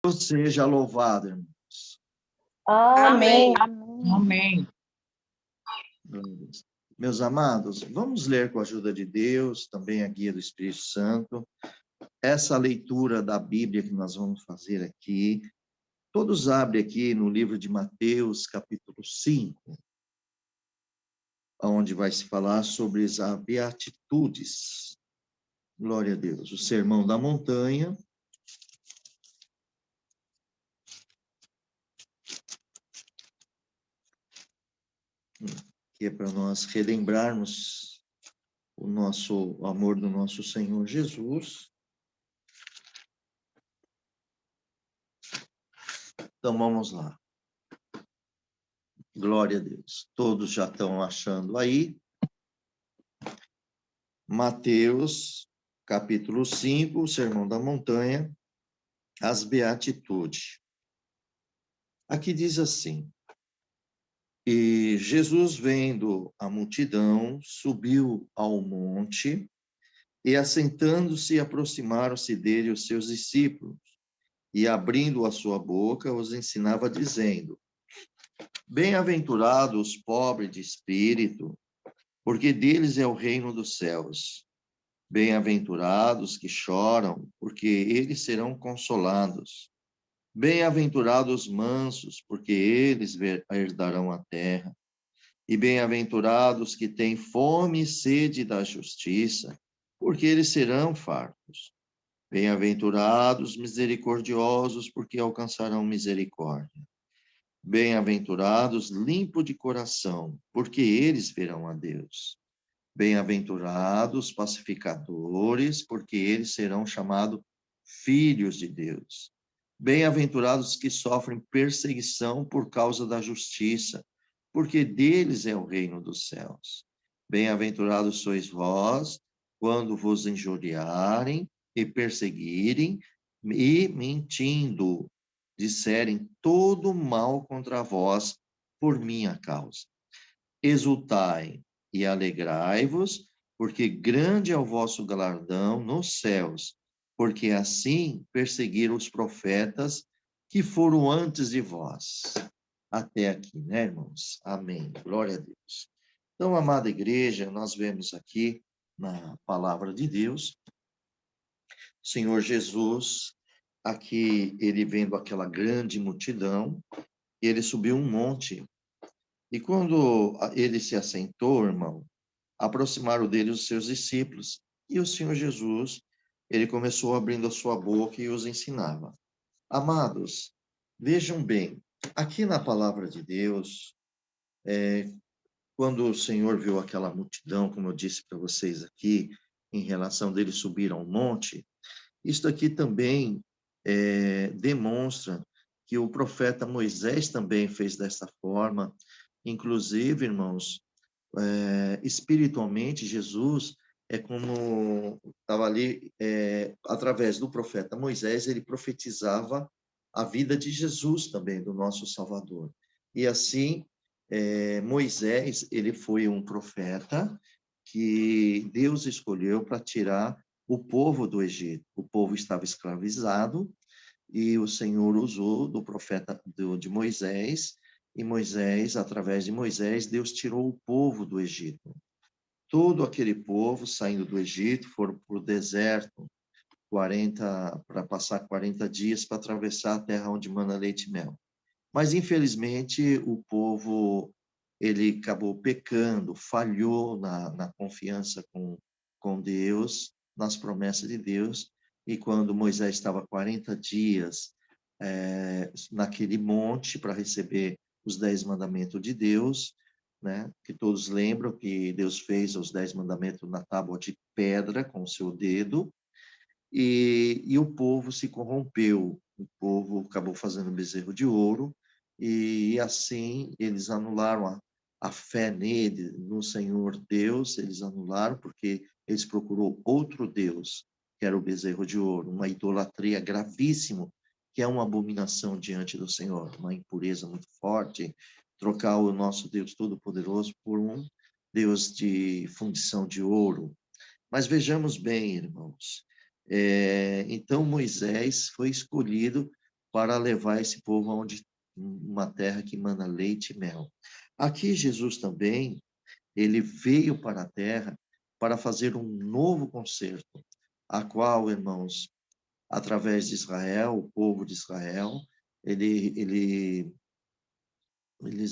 Deus seja louvado, irmãos. Amém. Amém. Meus amados, vamos ler com a ajuda de Deus, também a guia do Espírito Santo, essa leitura da Bíblia que nós vamos fazer aqui. Todos abrem aqui no livro de Mateus, capítulo 5, onde vai se falar sobre as beatitudes. Glória a Deus. O Sermão da Montanha. Que é para nós relembrarmos o amor do nosso Senhor Jesus. Então, vamos lá. Glória a Deus. Todos já estão achando aí. Mateus, capítulo 5, o Sermão da Montanha, as beatitudes. Aqui diz assim: E Jesus, vendo a multidão, subiu ao monte, e assentando-se, aproximaram-se dele os seus discípulos, e abrindo a sua boca, os ensinava, dizendo: Bem-aventurados os pobres de espírito, porque deles é o reino dos céus. Bem-aventurados que choram, porque eles serão consolados. Bem-aventurados os mansos, porque eles herdarão a terra. E bem-aventurados que têm fome e sede da justiça, porque eles serão fartos. Bem-aventurados misericordiosos, porque alcançarão misericórdia. Bem-aventurados limpos de coração, porque eles verão a Deus. Bem-aventurados pacificadores, porque eles serão chamados filhos de Deus. Bem-aventurados que sofrem perseguição por causa da justiça, porque deles é o reino dos céus. Bem-aventurados sois vós, quando vos injuriarem e perseguirem, e mentindo, disserem todo mal contra vós por minha causa. Exultai e alegrai-vos, porque grande é o vosso galardão nos céus, porque assim perseguiram os profetas que foram antes de vós. Até aqui, né, irmãos? Amém. Glória a Deus. Então, amada igreja, nós vemos aqui na palavra de Deus, Senhor Jesus, aqui ele vendo aquela grande multidão, ele subiu um monte. E quando ele se assentou, irmão, aproximaram dele os seus discípulos. E o Senhor Jesus, ele começou abrindo a sua boca e os ensinava. Amados, vejam bem, aqui na palavra de Deus, quando o Senhor viu aquela multidão, como eu disse para vocês aqui, em relação dele subir ao monte, isto aqui também demonstra que o profeta Moisés também fez dessa forma. Inclusive, irmãos, espiritualmente, Jesus é como estava ali, através do profeta Moisés, ele profetizava a vida de Jesus também, do nosso Salvador. E assim, Moisés, ele foi um profeta que Deus escolheu para tirar o povo do Egito. O povo estava escravizado e o Senhor usou do profeta de Moisés, e Moisés, através de Moisés, Deus tirou o povo do Egito. Todo aquele povo saindo do Egito foram para o deserto, para passar 40 dias para atravessar a terra onde mana leite e mel. Mas, infelizmente, o povo ele acabou pecando, falhou na confiança com Deus, nas promessas de Deus, e quando Moisés estava 40 dias naquele monte para receber os 10 mandamentos de Deus, né? Que todos lembram que Deus fez os 10 mandamentos na tábua de pedra com o seu dedo, e o povo se corrompeu, o povo acabou fazendo bezerro de ouro, e assim eles anularam a fé nele, no Senhor Deus, eles anularam porque eles procurou outro Deus, que era o bezerro de ouro, uma idolatria gravíssima, que é uma abominação diante do Senhor, uma impureza muito forte, trocar o nosso Deus Todo-Poderoso por um Deus de fundição de ouro. Mas vejamos bem, irmãos, então Moisés foi escolhido para levar esse povo aonde uma terra que mana leite e mel. Aqui Jesus também, ele veio para a terra para fazer um novo concerto, a qual, irmãos, através de Israel, o povo de Israel, eles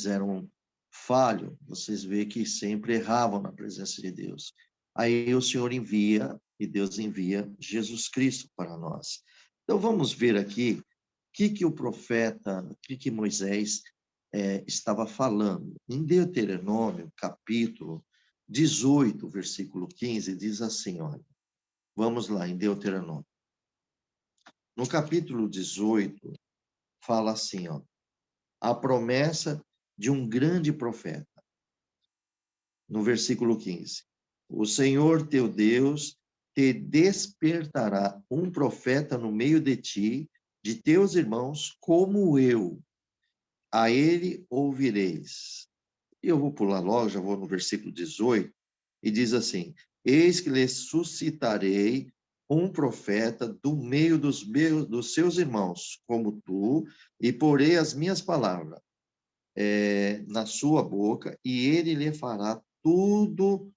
eram falhos, vocês veem que sempre erravam na presença de Deus. Aí o Senhor envia, e Deus envia Jesus Cristo para nós. Então vamos ver aqui o que o profeta, o que Moisés estava falando. Em Deuteronômio, capítulo 18, versículo 15, diz assim, olha, vamos lá, em Deuteronômio. No capítulo 18, fala assim, ó, a promessa de um grande profeta. No versículo 15. O Senhor teu Deus te despertará um profeta no meio de ti, de teus irmãos, como eu. A ele ouvireis. E eu vou pular logo, já vou no versículo 18, e diz assim: Eis que lhe suscitarei um profeta do meio dos seus irmãos, como tu, e porei as minhas palavras na sua boca, e ele lhe falará tudo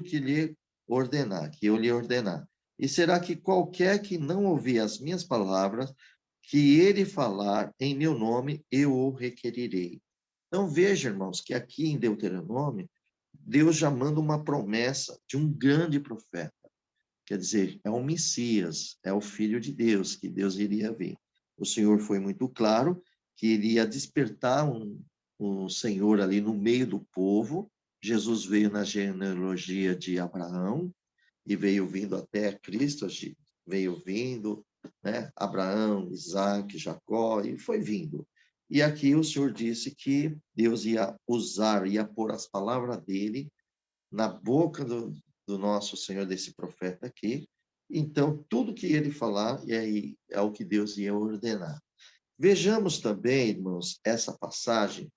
que lhe ordenar, que eu lhe ordenar. E será que qualquer que não ouvir as minhas palavras, que ele falar em meu nome, eu o requerirei. Então veja, irmãos, que aqui em Deuteronômio, Deus já manda uma promessa de um grande profeta. Quer dizer, é o Messias, é o Filho de Deus, que Deus iria vir. O Senhor foi muito claro que iria despertar um Senhor ali no meio do povo. Jesus veio na genealogia de Abraão e veio vindo até Cristo, veio vindo, né? Abraão, Isaac, Jacó, e foi vindo. E aqui o Senhor disse que Deus ia usar, ia pôr as palavras dele na boca do nosso Senhor, desse profeta aqui. Então, tudo que ele falar, e aí é o que Deus ia ordenar. Vejamos também, irmãos, essa passagem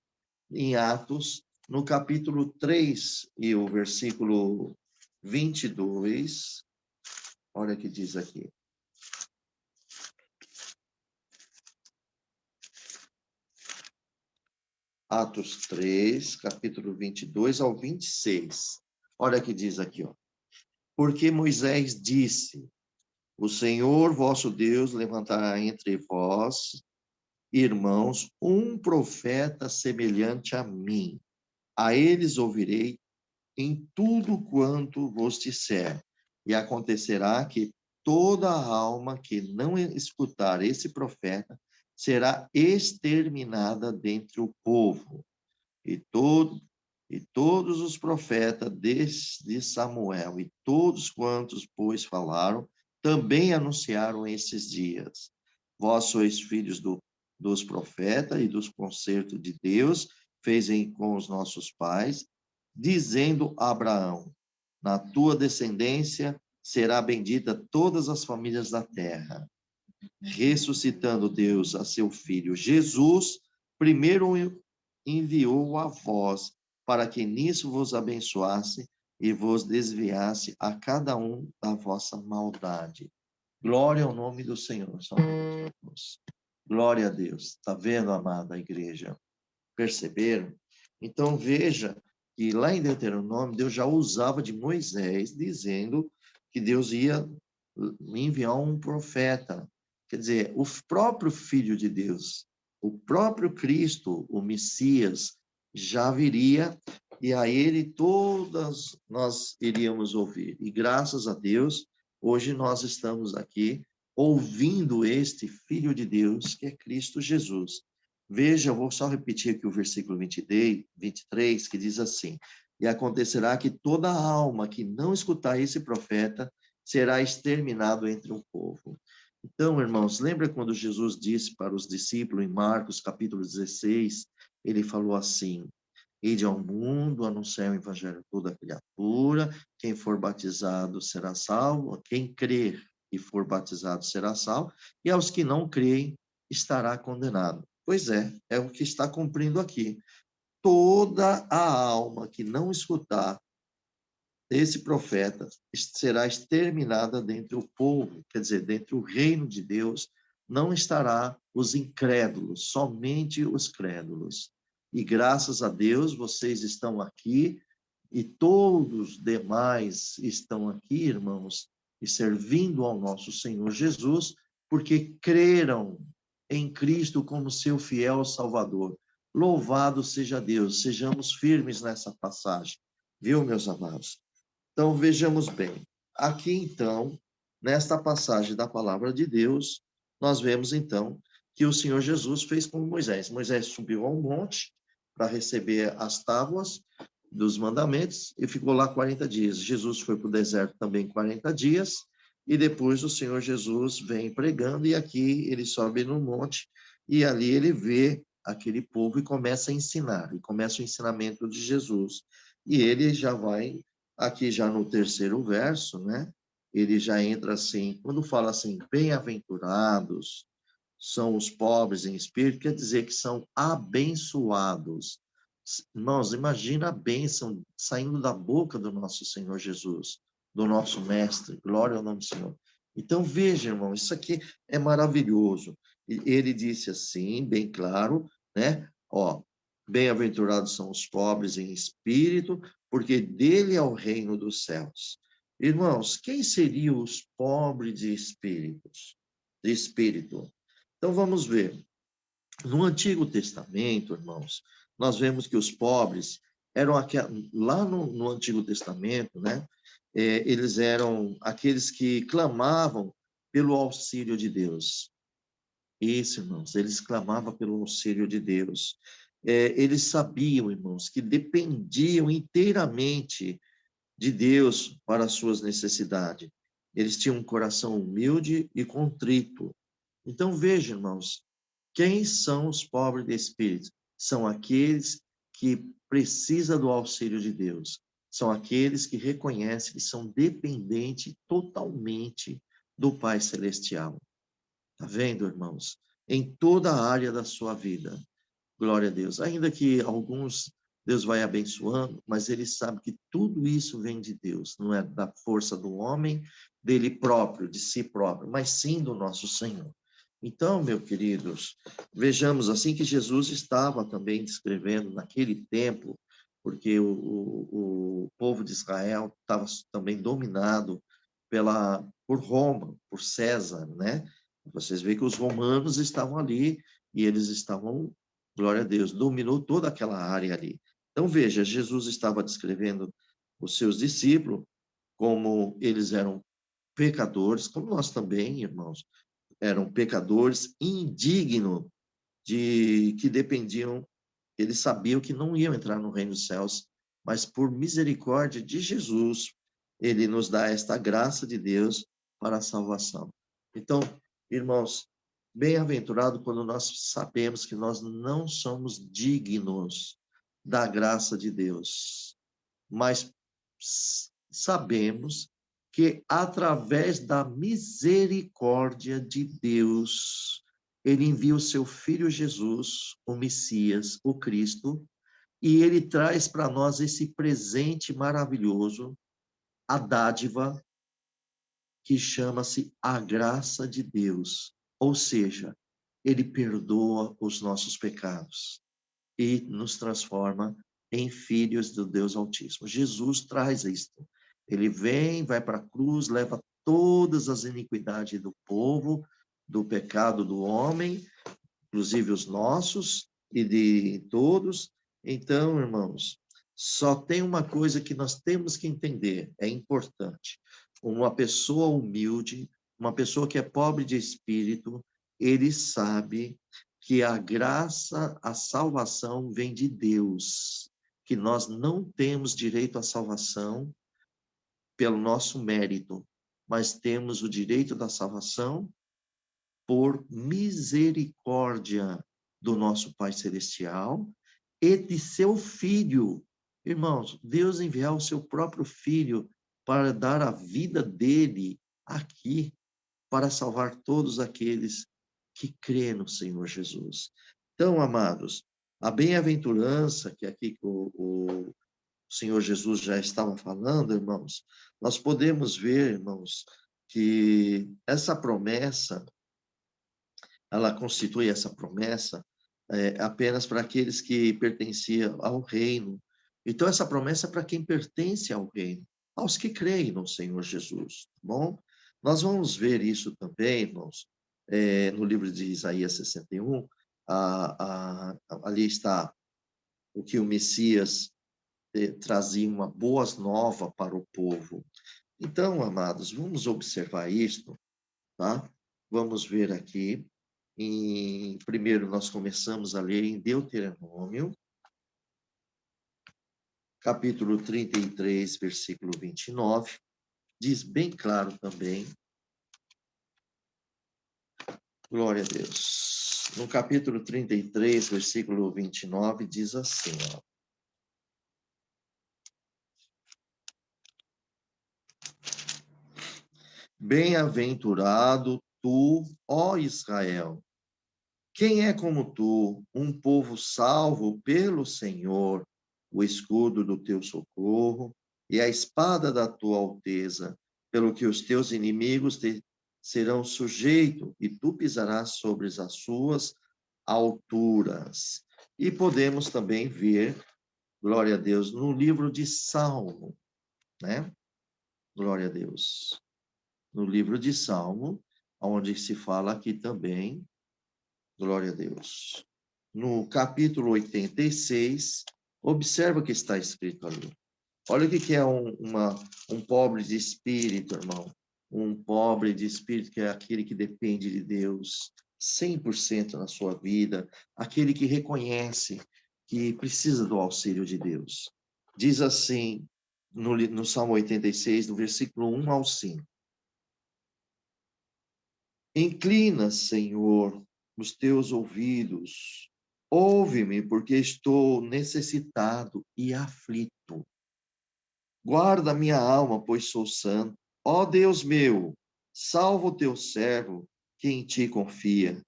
em Atos, no capítulo 3 e o versículo 22. Olha o que diz aqui. Atos 3, capítulo 22 ao 26. Olha o que diz aqui, ó. Porque Moisés disse: O Senhor vosso Deus levantará entre vós, irmãos, um profeta semelhante a mim. A eles ouvirei em tudo quanto vos disser. E acontecerá que toda alma que não escutar esse profeta será exterminada dentre o povo. E, e todos os profetas desde Samuel e todos quantos, pois, falaram, também anunciaram esses dias. Vós sois filhos dos profetas e dos concertos de Deus, fez com os nossos pais, dizendo a Abraão, na tua descendência será bendita todas as famílias da terra. Ressuscitando Deus a seu filho Jesus, primeiro enviou a vós, para que nisso vos abençoasse e vos desviasse a cada um da vossa maldade. Glória ao nome do Senhor. Glória a Deus. Está vendo, amada igreja? Perceberam? Então veja que lá em Deuteronômio, Deus já usava de Moisés, dizendo que Deus ia enviar um profeta. Quer dizer, o próprio Filho de Deus, o próprio Cristo, o Messias, já viria e a ele todas nós iríamos ouvir. E graças a Deus, hoje nós estamos aqui ouvindo este Filho de Deus, que é Cristo Jesus. Veja, eu vou só repetir aqui o versículo 23, que diz assim: E acontecerá que toda alma que não escutar esse profeta será exterminado entre o povo. Então, irmãos, lembra quando Jesus disse para os discípulos em Marcos, capítulo 16, ele falou assim: Ide ao mundo, anunciai o evangelho a toda criatura, quem for batizado será salvo, quem crer e for batizado será salvo, e aos que não creem estará condenado. Pois é o que está cumprindo aqui. Toda a alma que não escutar esse profeta será exterminada dentre o povo, quer dizer, dentre o reino de Deus, não estará os incrédulos, somente os crédulos. E graças a Deus vocês estão aqui e todos os demais estão aqui, irmãos, e servindo ao nosso Senhor Jesus, porque creram em Cristo como seu fiel Salvador. Louvado seja Deus, sejamos firmes nessa passagem, viu, meus amados? Então, vejamos bem. Aqui, então, nesta passagem da palavra de Deus, nós vemos, então, que o Senhor Jesus fez como Moisés. Moisés subiu ao monte para receber as tábuas dos mandamentos e ficou lá 40 dias. Jesus foi para o deserto também 40 dias, e depois o Senhor Jesus vem pregando, e aqui ele sobe no monte, e ali ele vê aquele povo e começa a ensinar, e começa o ensinamento de Jesus. E ele já vai, aqui já no terceiro verso, né? Ele já entra assim, quando fala assim, bem-aventurados são os pobres em espírito, quer dizer que são abençoados. Irmãos, imagina a bênção saindo da boca do nosso Senhor Jesus, do nosso Mestre, glória ao nome do Senhor. Então, veja, irmão, isso aqui é maravilhoso. E ele disse assim, bem claro, né? Ó, bem-aventurados são os pobres em espírito, porque dele é o reino dos céus. Irmãos, quem seriam os pobres de espíritos? De espírito. Então, vamos ver. No Antigo Testamento, irmãos, nós vemos que os pobres eram lá no Antigo Testamento, né? Eles eram aqueles que clamavam pelo auxílio de Deus. Isso, irmãos, eles clamavam pelo auxílio de Deus. Eles sabiam, irmãos, que dependiam inteiramente de Deus para as suas necessidades. Eles tinham um coração humilde e contrito. Então, veja, irmãos, quem são os pobres de espírito? São aqueles que precisam do auxílio de Deus. São aqueles que reconhecem que são dependentes totalmente do Pai Celestial. Está vendo, irmãos? Em toda a área da sua vida. Glória a Deus. Ainda que alguns Deus vai abençoando, mas ele sabe que tudo isso vem de Deus, não é da força do homem, dele próprio, de si próprio, mas sim do nosso Senhor. Então, meus queridos, vejamos assim que Jesus estava também descrevendo naquele tempo, porque o povo de Israel estava também dominado por Roma, por César, né? Vocês veem que os romanos estavam ali e eles estavam, glória a Deus, dominou toda aquela área ali. Então, veja, Jesus estava descrevendo os seus discípulos como eles eram pecadores, como nós também, irmãos, eram pecadores indignos que dependiam, eles sabiam que não iam entrar no reino dos céus, mas por misericórdia de Jesus, ele nos dá esta graça de Deus para a salvação. Então, irmãos, bem-aventurado quando nós sabemos que nós não somos dignos da graça de Deus, mas sabemos que através da misericórdia de Deus, ele envia o seu filho Jesus, o Messias, o Cristo, e ele traz para nós esse presente maravilhoso, a dádiva que chama-se a graça de Deus, ou seja, ele perdoa os nossos pecados e nos transforma em filhos do Deus Altíssimo. Jesus traz isto. Ele vem, vai para a cruz, leva todas as iniquidades do povo, do pecado do homem, inclusive os nossos e de todos. Então, irmãos, só tem uma coisa que nós temos que entender, é importante. Uma pessoa humilde, uma pessoa que é pobre de espírito, ele sabe que a graça, a salvação vem de Deus, que nós não temos direito à salvação pelo nosso mérito, mas temos o direito da salvação por misericórdia do nosso Pai Celestial e de seu Filho. Irmãos, Deus enviou o seu próprio Filho para dar a vida dele aqui, para salvar todos aqueles que crê no Senhor Jesus. Então, amados, a bem-aventurança, que aqui o Senhor Jesus já estava falando, irmãos, nós podemos ver, irmãos, que essa promessa ela constitui essa promessa apenas para aqueles que pertenciam ao reino. Então, essa promessa é para quem pertence ao reino, aos que creem no Senhor Jesus, tá bom? Nós vamos ver isso também, irmãos, no livro de Isaías 61, ali está o que o Messias trazia uma boa nova para o povo. Então, amados, vamos observar isto, tá? Vamos ver aqui. Primeiro, nós começamos a ler em Deuteronômio, capítulo 33, versículo 29. Diz bem claro também. Glória a Deus. No capítulo 33, versículo 29, diz assim, ó. Bem-aventurado tu, ó Israel. Quem é como tu, um povo salvo pelo Senhor, o escudo do teu socorro e a espada da tua alteza, pelo que os teus inimigos te serão sujeitos e tu pisarás sobre as suas alturas. E podemos também ver, glória a Deus, no livro de Salmo, né? Glória a Deus. No livro de Salmo, onde se fala aqui também, glória a Deus. No capítulo 86, observa o que está escrito ali. Olha o que é um pobre de espírito, irmão. Um pobre de espírito que é aquele que depende de Deus 100% na sua vida, aquele que reconhece que precisa do auxílio de Deus. Diz assim, no Salmo 86, do versículo 1 ao 5. Inclina, Senhor, os teus ouvidos. Ouve-me, porque estou necessitado e aflito. Guarda minha alma, pois sou santo. Ó Deus meu, salva o teu servo, que em ti confia.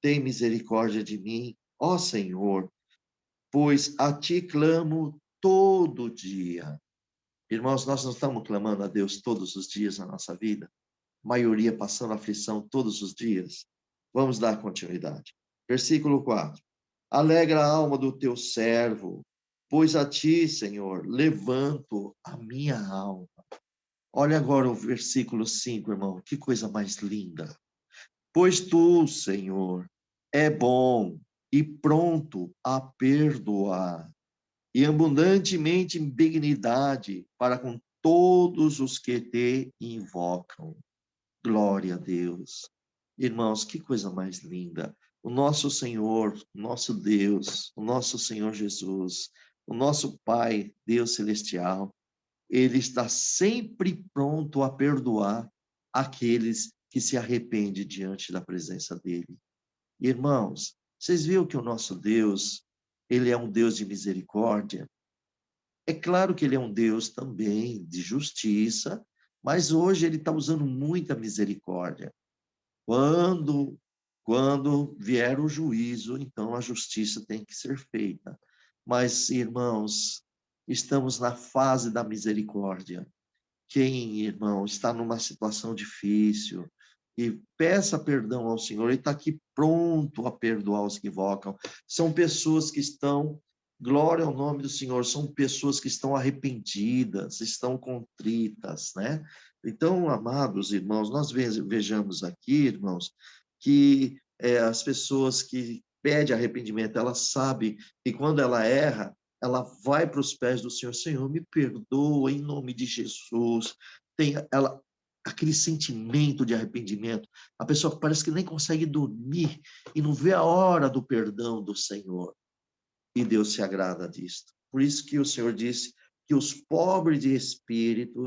Tem misericórdia de mim, ó Senhor, pois a ti clamo todo dia. Irmãos, nós não estamos clamando a Deus todos os dias na nossa vida? Maioria passando aflição todos os dias. Vamos dar continuidade. Versículo 4. Alegra a alma do teu servo, pois a ti, Senhor, levanto a minha alma. Olha agora o versículo 5, irmão. Que coisa mais linda. Pois tu, Senhor, é bom e pronto a perdoar, e abundantemente em benignidade para com todos os que te invocam. Glória a Deus. Irmãos, que coisa mais linda. O nosso Senhor, o nosso Deus, o nosso Senhor Jesus, o nosso Pai, Deus Celestial, Ele está sempre pronto a perdoar aqueles que se arrependem diante da presença dEle. Irmãos, vocês viram que o nosso Deus, Ele é um Deus de misericórdia? É claro que Ele é um Deus também de justiça, mas hoje Ele está usando muita misericórdia. Quando vier o juízo, então a justiça tem que ser feita. Mas, irmãos, estamos na fase da misericórdia. Quem, irmão, está numa situação difícil e peça perdão ao Senhor, Ele está aqui pronto a perdoar os que invocam. São pessoas que estão, glória ao nome do Senhor, são pessoas que estão arrependidas, estão contritas, né? Então, amados irmãos, nós vejamos aqui, irmãos, que as pessoas que pedem arrependimento, elas sabem que quando ela erra, ela vai para os pés do Senhor, Senhor, me perdoa em nome de Jesus. Tem aquele sentimento de arrependimento. A pessoa parece que nem consegue dormir e não vê a hora do perdão do Senhor. E Deus se agrada disto. Por isso que o Senhor disse que os pobres de espírito,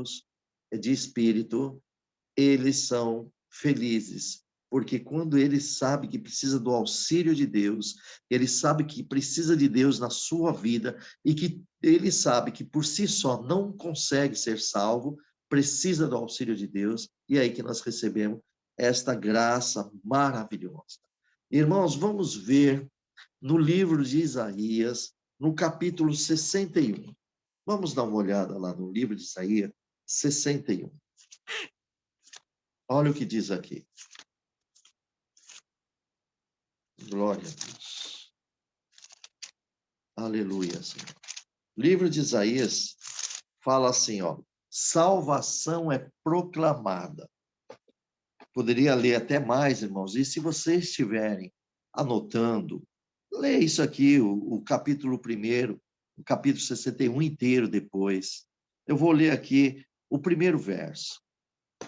eles são felizes, porque quando ele sabe que precisa do auxílio de Deus, ele sabe que precisa de Deus na sua vida e que ele sabe que por si só não consegue ser salvo, precisa do auxílio de Deus, e é aí que nós recebemos esta graça maravilhosa. Irmãos, vamos ver no livro de Isaías, no capítulo 61. Vamos dar uma olhada lá no livro de Isaías 61. Olha o que diz aqui. Glória a Deus. Aleluia, Senhor. Livro de Isaías fala assim, ó, salvação é proclamada. Poderia ler até mais, irmãos, e se vocês estiverem anotando, lê isso aqui, o capítulo 1º, o capítulo 61 inteiro depois. Eu vou ler aqui o primeiro verso.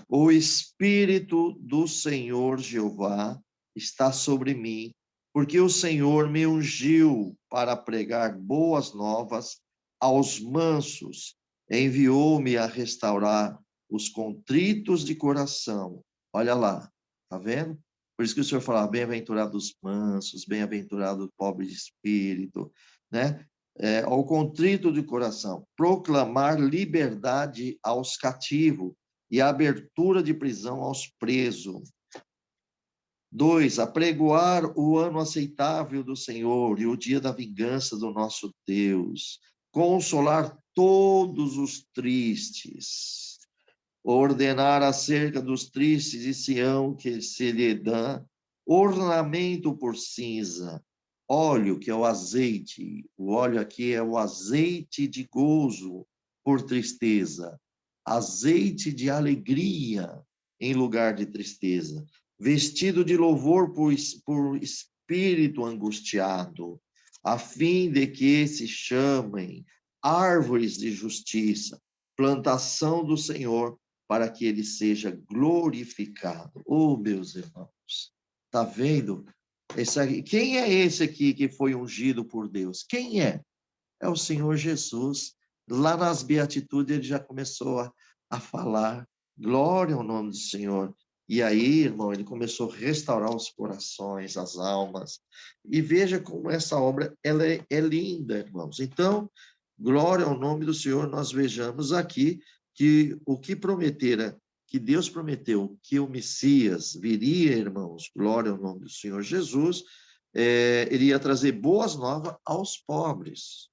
O Espírito do Senhor Jeová está sobre mim, porque o Senhor me ungiu para pregar boas novas aos mansos, enviou-me a restaurar os contritos de coração. Olha lá, tá vendo? Por isso que o Senhor fala, bem-aventurado os mansos, bem-aventurado o pobre de espírito, né? Ao contrito de coração, proclamar liberdade aos cativos e a abertura de prisão aos presos. 2, apregoar o ano aceitável do Senhor e o dia da vingança do nosso Deus, consolar todos os tristes, ordenar acerca dos tristes de Sião que se lhe dá ornamento por cinza, óleo, que é o azeite, o óleo aqui é o azeite de gozo por tristeza, azeite de alegria em lugar de tristeza, vestido de louvor por espírito angustiado, a fim de que se chamem árvores de justiça, plantação do Senhor, para que ele seja glorificado. Oh, meus irmãos, tá vendo? Quem é esse aqui que foi ungido por Deus? Quem é? É o Senhor Jesus. Lá nas Beatitudes ele já começou a falar, glória ao nome do Senhor. E aí, irmão, ele começou a restaurar os corações, as almas. E veja como essa obra ela é linda, irmãos. Então, glória ao nome do Senhor, nós vejamos aqui que o que prometera, que Deus prometeu que o Messias viria, irmãos, glória ao nome do Senhor Jesus, iria trazer boas novas aos pobres.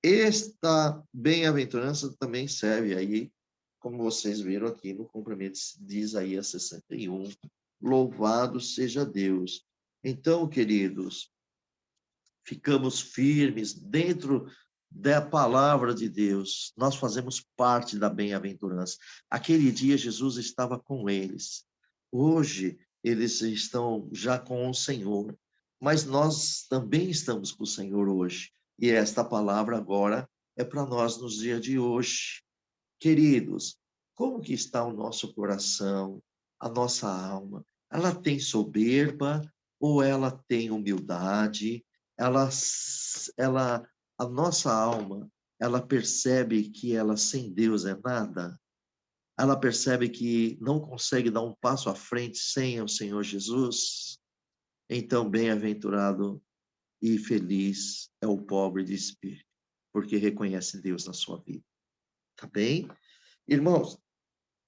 Esta bem-aventurança também serve aí, como vocês viram aqui no cumprimento de Isaías 61. Louvado seja Deus. Então, queridos, ficamos firmes dentro da palavra de Deus. Nós fazemos parte da bem-aventurança. Aquele dia Jesus estava com eles. Hoje eles estão já com o Senhor, mas nós também estamos com o Senhor hoje. E esta palavra agora é para nós nos dias de hoje. Queridos, como que está o nosso coração, a nossa alma? Ela tem soberba ou ela tem humildade? Ela, a nossa alma, ela percebe que ela sem Deus é nada? Ela percebe que não consegue dar um passo à frente sem o Senhor Jesus? Então, bem-aventurado e feliz é o pobre de espírito, porque reconhece Deus na sua vida. Tá bem? Irmãos,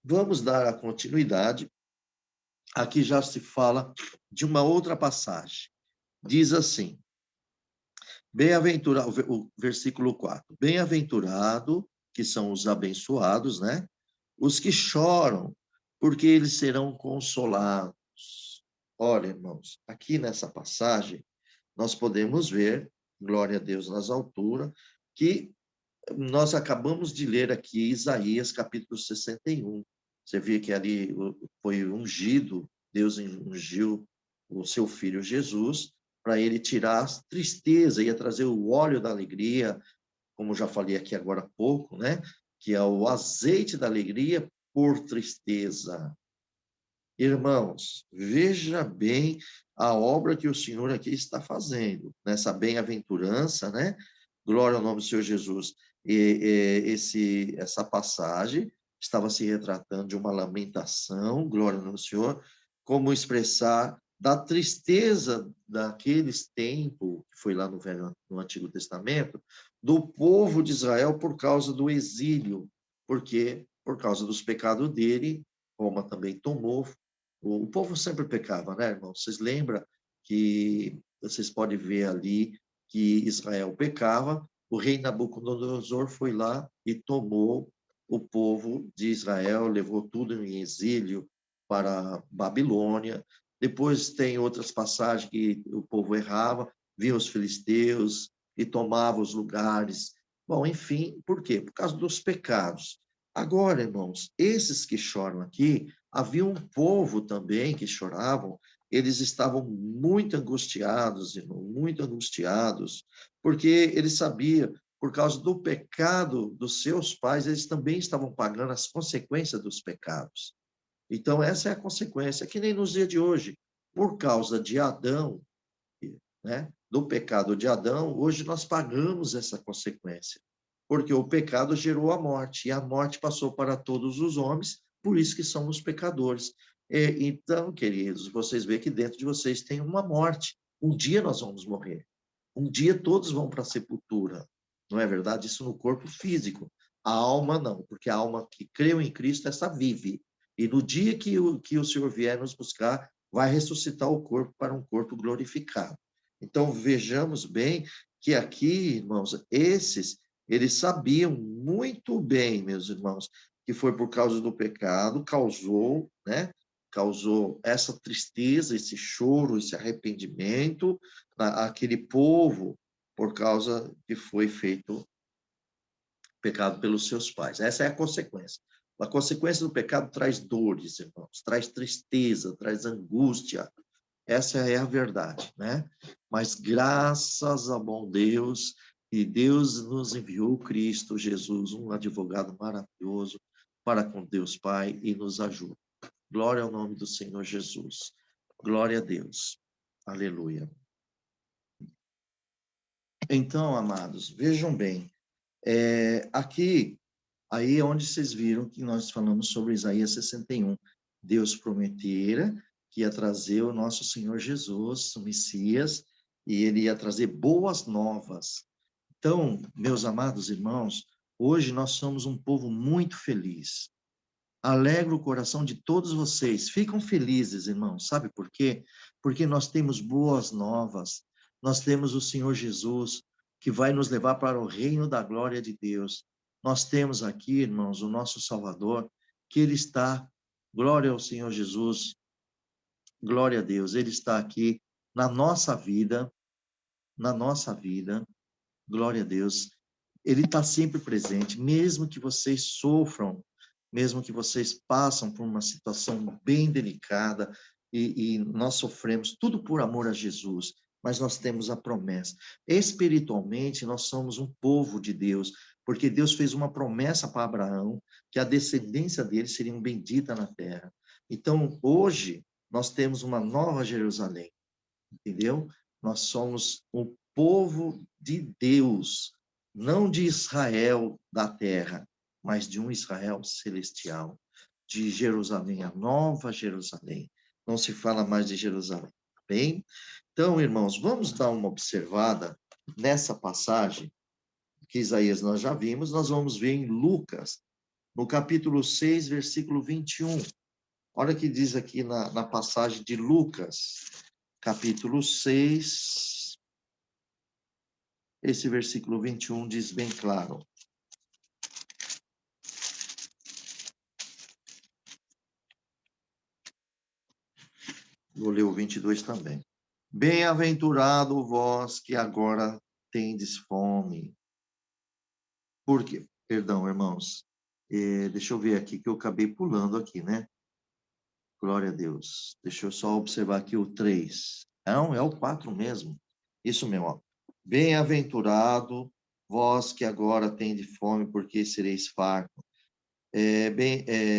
vamos dar a continuidade. Aqui já se fala de uma outra passagem. Diz assim, bem-aventurado, o versículo 4, bem-aventurado, que são os abençoados, né? Os que choram, porque eles serão consolados. Olha, irmãos, aqui nessa passagem, nós podemos ver, glória a Deus nas alturas, que nós acabamos de ler aqui Isaías capítulo 61. Você vê que ali foi ungido, Deus ungiu o seu filho Jesus para ele tirar a tristeza, ia trazer o óleo da alegria, como já falei aqui agora há pouco, né? Que é o azeite da alegria por tristeza. Irmãos, veja bem a obra que o Senhor aqui está fazendo, nessa bem-aventurança, né? Glória ao nome do Senhor Jesus. Essa passagem estava se retratando de uma lamentação, glória ao nome do Senhor, como expressar da tristeza daqueles tempos, que foi lá no Antigo Testamento, do povo de Israel por causa do exílio, porque por causa dos pecados dele, Roma também tomou. O povo sempre pecava, né, irmão? Vocês lembram que vocês podem ver ali que Israel pecava, o rei Nabucodonosor foi lá e tomou o povo de Israel, levou tudo em exílio para Babilônia, Depois tem outras passagens que o povo errava, vinham os filisteus e tomavam os lugares. Bom, enfim, por quê? Por causa dos pecados. Agora, irmãos, esses que choram aqui, havia um povo também que choravam, eles estavam muito angustiados, irmão, muito angustiados, porque eles sabiam, por causa do pecado dos seus pais, eles também estavam pagando as consequências dos pecados. Então, essa é a consequência, que nem nos dias de hoje, por causa de Adão, né, do pecado de Adão, hoje nós pagamos essa consequência, porque o pecado gerou a morte, e a morte passou para todos os homens, por isso que somos pecadores. Então, queridos, vocês veem que dentro de vocês tem uma morte. Um dia nós vamos morrer. Um dia todos vão para a sepultura. Não é verdade? Isso no corpo físico. A alma não, porque a alma que creu em Cristo, essa vive. E no dia que o Senhor vier nos buscar, vai ressuscitar o corpo para um corpo glorificado. Então, vejamos bem que aqui, irmãos, eles sabiam muito bem, meus irmãos, que foi por causa do pecado, causou, né? Causou essa tristeza, esse choro, esse arrependimento, aquele povo, por causa que foi feito pecado pelos seus pais. Essa é a consequência. A consequência do pecado traz dores, irmãos, traz tristeza, traz angústia. Essa é a verdade, né? Mas graças a bom Deus, e Deus nos enviou Cristo Jesus, um advogado maravilhoso para com Deus Pai e nos ajuda. Glória ao nome do Senhor Jesus. Glória a Deus. Aleluia. Então, amados, vejam bem, aqui, aí é onde vocês viram que nós falamos sobre Isaías 61. Deus prometera que ia trazer o nosso Senhor Jesus, o Messias, e ele ia trazer boas novas. Então, meus amados irmãos, hoje nós somos um povo muito feliz. Alegra o coração de todos vocês. Ficam felizes, irmãos. Sabe por quê? Porque nós temos boas novas. Nós temos o Senhor Jesus, que vai nos levar para o reino da glória de Deus. Nós temos aqui, irmãos, o nosso Salvador, que ele está, glória ao Senhor Jesus, glória a Deus, ele está aqui na nossa vida, glória a Deus. Ele está sempre presente, mesmo que vocês sofram, mesmo que vocês passam por uma situação bem delicada, e nós sofremos, tudo por amor a Jesus, mas nós temos a promessa. Espiritualmente, nós somos um povo de Deus, porque Deus fez uma promessa para Abraão, que a descendência dele seria bendita na terra. Então, hoje, nós temos uma nova Jerusalém, entendeu? Nós somos o povo de Deus, não de Israel da terra, mas de um Israel celestial, de Jerusalém, a nova Jerusalém. Não se fala mais de Jerusalém, tá bem? Então, irmãos, vamos dar uma observada nessa passagem que Isaías nós já vimos, nós vamos ver em Lucas, no capítulo 6, versículo 21. Olha o que diz aqui na passagem de Lucas, capítulo 6, esse versículo 21 diz bem claro. Vou ler o 22 também. Bem-aventurado vós que agora tendes fome. Por quê? Perdão, irmãos. Deixa eu ver aqui, que eu acabei pulando aqui, né? Glória a Deus. Deixa eu só observar aqui o 3. Não, é o 4 mesmo. Isso mesmo, ó. Bem-aventurado vós que agora tendes fome, porque sereis fartos.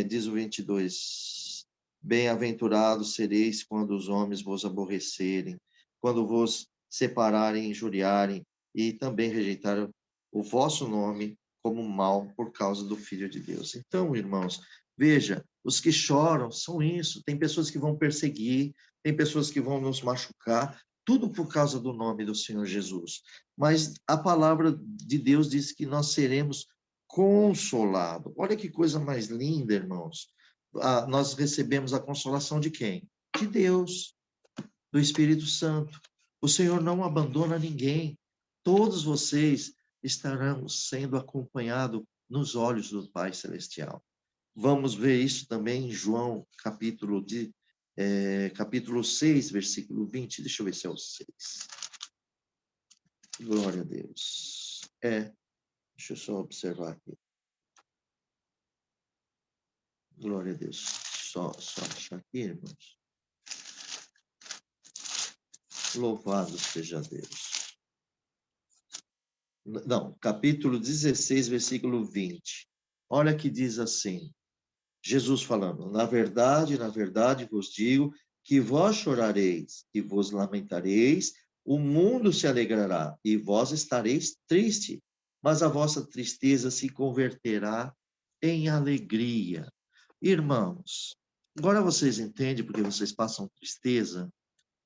Diz o 22, bem-aventurados sereis quando os homens vos aborrecerem, quando vos separarem, injuriarem e também rejeitarem o vosso nome como mal por causa do Filho de Deus. Então, irmãos, veja, os que choram são isso. Tem pessoas que vão perseguir, tem pessoas que vão nos machucar, tudo por causa do nome do Senhor Jesus. Mas a palavra de Deus diz que nós seremos consolado. Olha que coisa mais linda, irmãos. Nós recebemos a consolação de quem? De Deus, do Espírito Santo. O Senhor não abandona ninguém. Todos vocês estarão sendo acompanhados nos olhos do Pai Celestial. Vamos ver isso também em João, capítulo capítulo 6, versículo 20. Deixa eu ver se é o 6. Glória a Deus. Deixa eu só observar aqui. Glória a Deus. Só achar aqui, irmãos. Louvado seja Deus. Não, capítulo 16, versículo 20. Olha que diz assim, Jesus falando, na verdade vos digo que vós chorareis e vos lamentareis, o mundo se alegrará e vós estareis triste, mas a vossa tristeza se converterá em alegria. Irmãos, agora vocês entendem porque vocês passam tristeza,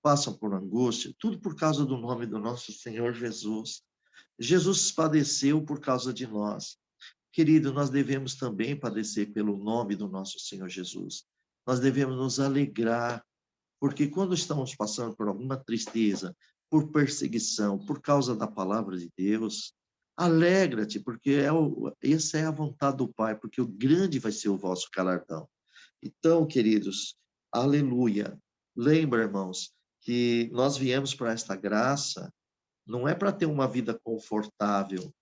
passam por angústia, tudo por causa do nome do nosso Senhor Jesus. Jesus padeceu por causa de nós. Querido, nós devemos também padecer pelo nome do nosso Senhor Jesus. Nós devemos nos alegrar, porque quando estamos passando por alguma tristeza, por perseguição, por causa da palavra de Deus, alegra-te, porque essa é a vontade do Pai, porque o grande vai ser o vosso galardão. Então, queridos, aleluia. Lembra, irmãos, que nós viemos para esta graça, não é para ter uma vida confortável,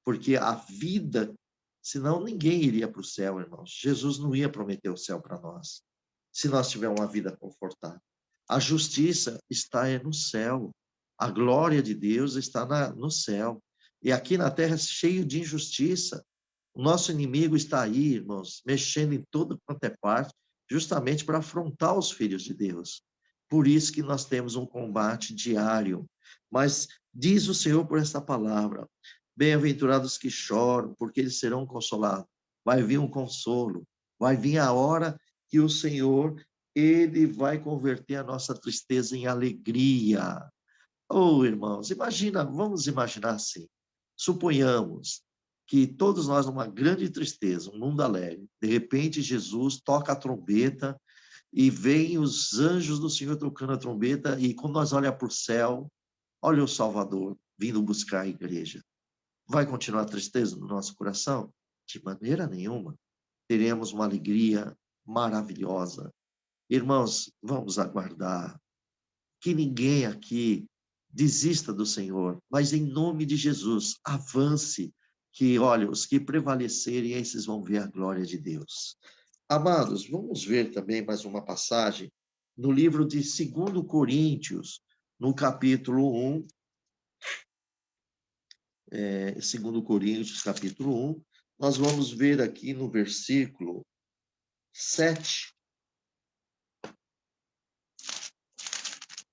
porque a vida, senão ninguém iria para o céu, irmãos. Jesus não ia prometer o céu para nós, se nós tivermos uma vida confortável. A justiça está no céu, a glória de Deus está no céu. E aqui na terra é cheio de injustiça. O nosso inimigo está aí, irmãos, mexendo em toda quanto é parte, justamente para afrontar os filhos de Deus. Por isso que nós temos um combate diário. Mas diz o Senhor por esta palavra, bem-aventurados que choram, porque eles serão consolados. Vai vir um consolo, vai vir a hora que o Senhor, ele vai converter a nossa tristeza em alegria. Oh, irmãos, vamos imaginar assim. Suponhamos que todos nós numa grande tristeza, um mundo alegre, de repente Jesus toca a trombeta e vem os anjos do Senhor tocando a trombeta e quando nós olhamos para o céu, olha o Salvador vindo buscar a igreja. Vai continuar a tristeza no nosso coração? De maneira nenhuma. Teremos uma alegria maravilhosa. Irmãos, vamos aguardar. Que ninguém aqui desista do Senhor, mas em nome de Jesus, avance, que, olha, os que prevalecerem, esses vão ver a glória de Deus. Amados, vamos ver também mais uma passagem no livro de 2 Coríntios, no capítulo 1, 2 Coríntios, capítulo 1, nós vamos ver aqui no versículo 7.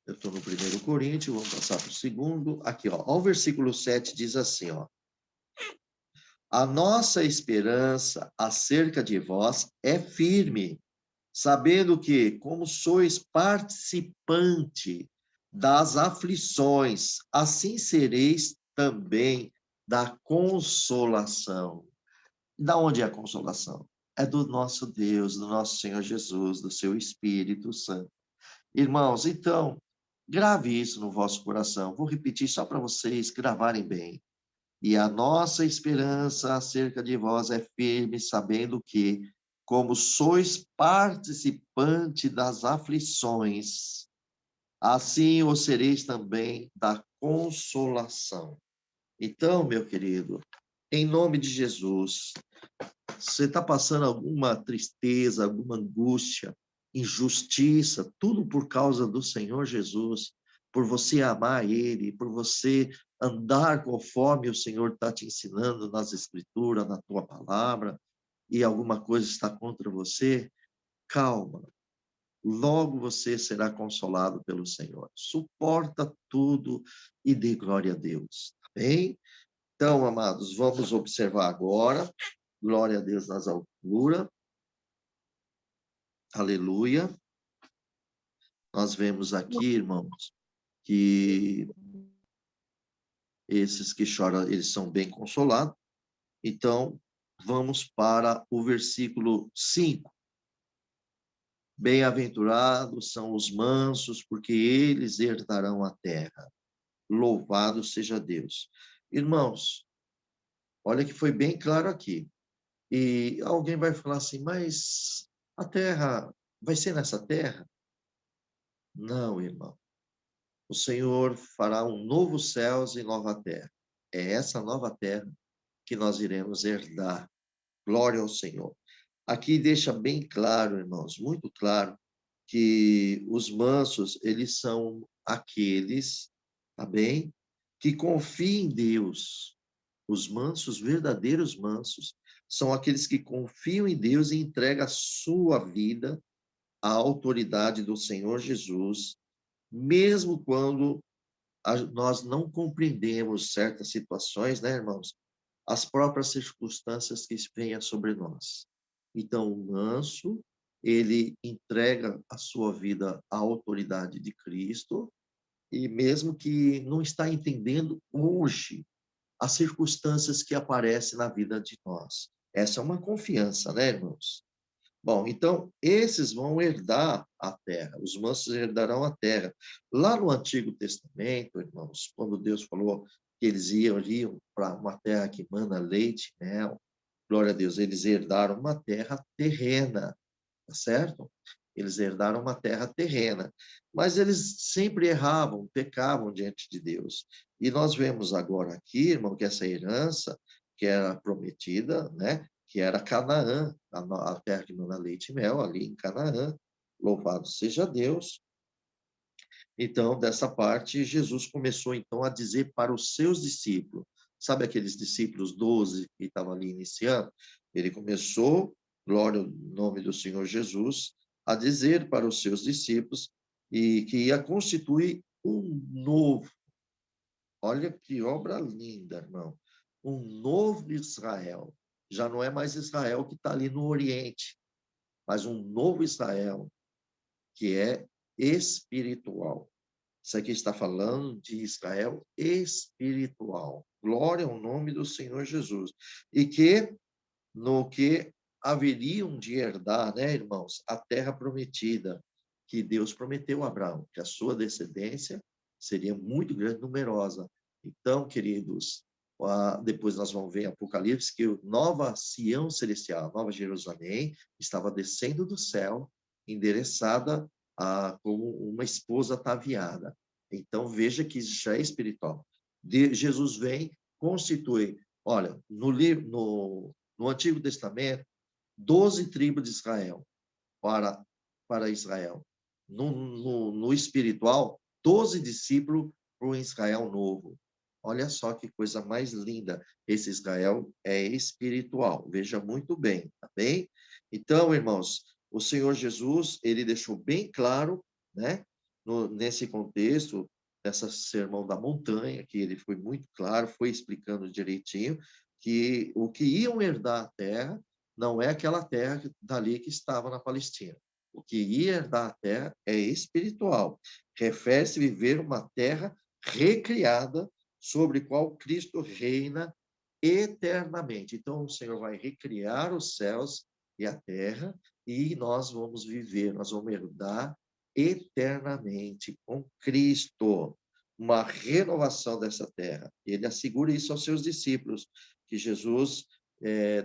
Eu estou no 1 Coríntios, vamos passar para o 2. Aqui, ó, o versículo 7 diz assim, ó. A nossa esperança acerca de vós é firme, sabendo que, como sois participante das aflições, assim sereis também da consolação. Da onde é a consolação? É do nosso Deus, do nosso Senhor Jesus, do seu Espírito Santo. Irmãos, então, grave isso no vosso coração. Vou repetir só para vocês gravarem bem. E a nossa esperança acerca de vós é firme, sabendo que, como sois participante das aflições, assim o sereis também da consolação. Então, meu querido, em nome de Jesus, você está passando alguma tristeza, alguma angústia, injustiça, tudo por causa do Senhor Jesus, por você amar Ele, por você andar conforme o Senhor está te ensinando nas Escrituras, na tua palavra, e alguma coisa está contra você, calma. Logo você será consolado pelo Senhor. Suporta tudo e dê glória a Deus. Tá bem? Então, amados, vamos observar agora. Glória a Deus nas alturas. Aleluia. Nós vemos aqui, irmãos, que esses que choram, eles são bem consolados. Então, vamos para o versículo 5. Bem-aventurados são os mansos, porque eles herdarão a terra. Louvado seja Deus. Irmãos, olha que foi bem claro aqui. E alguém vai falar assim, mas a terra vai ser nessa terra? Não, irmão. O Senhor fará um novo céus e nova terra. É essa nova terra que nós iremos herdar. Glória ao Senhor. Aqui deixa bem claro, irmãos, muito claro, que os mansos, eles são aqueles, tá bem? Que confiam em Deus. Os mansos, verdadeiros mansos, são aqueles que confiam em Deus e entregam a sua vida à autoridade do Senhor Jesus, mesmo quando nós não compreendemos certas situações, né, irmãos? As próprias circunstâncias que venham sobre nós. Então, o manso, ele entrega a sua vida à autoridade de Cristo, e mesmo que não está entendendo hoje as circunstâncias que aparecem na vida de nós. Essa é uma confiança, né, irmãos? Bom, então, esses vão herdar a terra, os mansos herdarão a terra. Lá no Antigo Testamento, irmãos, quando Deus falou que eles iriam para uma terra que mana leite e mel, glória a Deus, eles herdaram uma terra terrena, tá certo? Eles herdaram uma terra terrena, mas eles sempre erravam, pecavam diante de Deus. E nós vemos agora aqui, irmão, que essa herança que era prometida, né, que era Canaã, a terra que mana leite e mel, ali em Canaã, louvado seja Deus. Então, dessa parte, Jesus começou então a dizer para os seus discípulos, sabe aqueles discípulos 12 que estavam ali iniciando? Ele começou, glória ao nome do Senhor Jesus, a dizer para os seus discípulos e que ia constituir um novo, olha que obra linda, irmão, um novo Israel. Já não é mais Israel que está ali no Oriente, mas um novo Israel que é espiritual. Isso aqui está falando de Israel espiritual. Glória ao nome do Senhor Jesus. E que, no que haveriam de herdar, né, irmãos, a terra prometida, que Deus prometeu a Abraão, que a sua descendência seria muito grande, numerosa. Então, queridos, depois nós vamos ver em Apocalipse que a nova Sião celestial, a nova Jerusalém, estava descendo do céu, endereçada como uma esposa ataviada. Então, veja que isso já é espiritual. Jesus vem, constitui, olha, no Antigo Testamento, 12 tribos de Israel para Israel. No espiritual, 12 discípulos para o Israel novo. Olha só que coisa mais linda. Esse Israel é espiritual. Veja muito bem, tá bem? Então, irmãos, o Senhor Jesus, ele deixou bem claro, né, nesse contexto, nessa sermão da montanha, que ele foi muito claro, foi explicando direitinho, que o que iam herdar a terra não é aquela terra dali que estava na Palestina. O que ia herdar a terra é espiritual. Refere-se a viver uma terra recriada sobre qual Cristo reina eternamente. Então, o Senhor vai recriar os céus e a terra e nós vamos viver, nós vamos herdar eternamente com Cristo uma renovação dessa terra. Ele assegura isso aos seus discípulos, que Jesus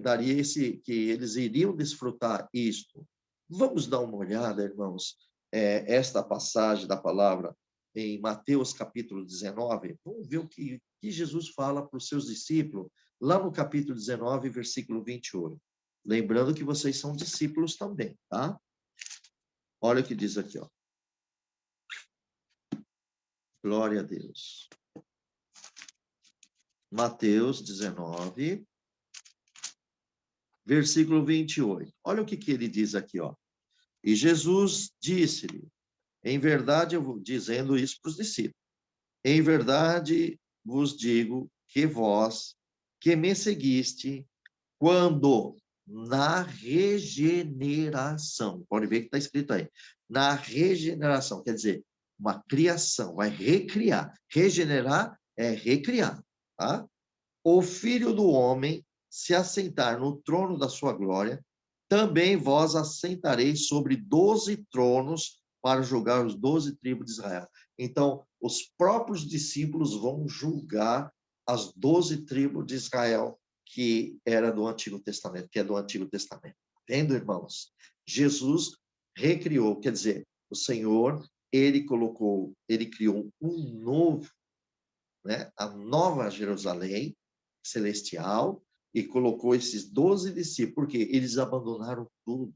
daria que eles iriam desfrutar isto. Vamos dar uma olhada, irmãos, esta passagem da palavra em Mateus capítulo 19. Vamos ver o que Jesus fala para os seus discípulos, lá no capítulo 19, versículo 28. Lembrando que vocês são discípulos também, tá? Olha o que diz aqui, ó. Glória a Deus. Mateus 19, versículo 28. Olha o que ele diz aqui, ó. E Jesus disse-lhe, em verdade, eu vou dizendo isso para os discípulos, em verdade vos digo que vós, que me seguiste, quando na regeneração, pode ver que está escrito aí, na regeneração, quer dizer, uma criação, vai recriar. Regenerar é recriar, tá? O Filho do Homem se assentar no trono da sua glória, também vós assentareis sobre 12 tronos para julgar os 12 tribos de Israel. Então, os próprios discípulos vão julgar as 12 tribos de Israel, que era do Antigo Testamento, que é do Antigo Testamento. Vendo, irmãos? Jesus recriou, quer dizer, o Senhor ele criou um novo, né, a nova Jerusalém celestial, e colocou esses 12 discípulos, porque eles abandonaram tudo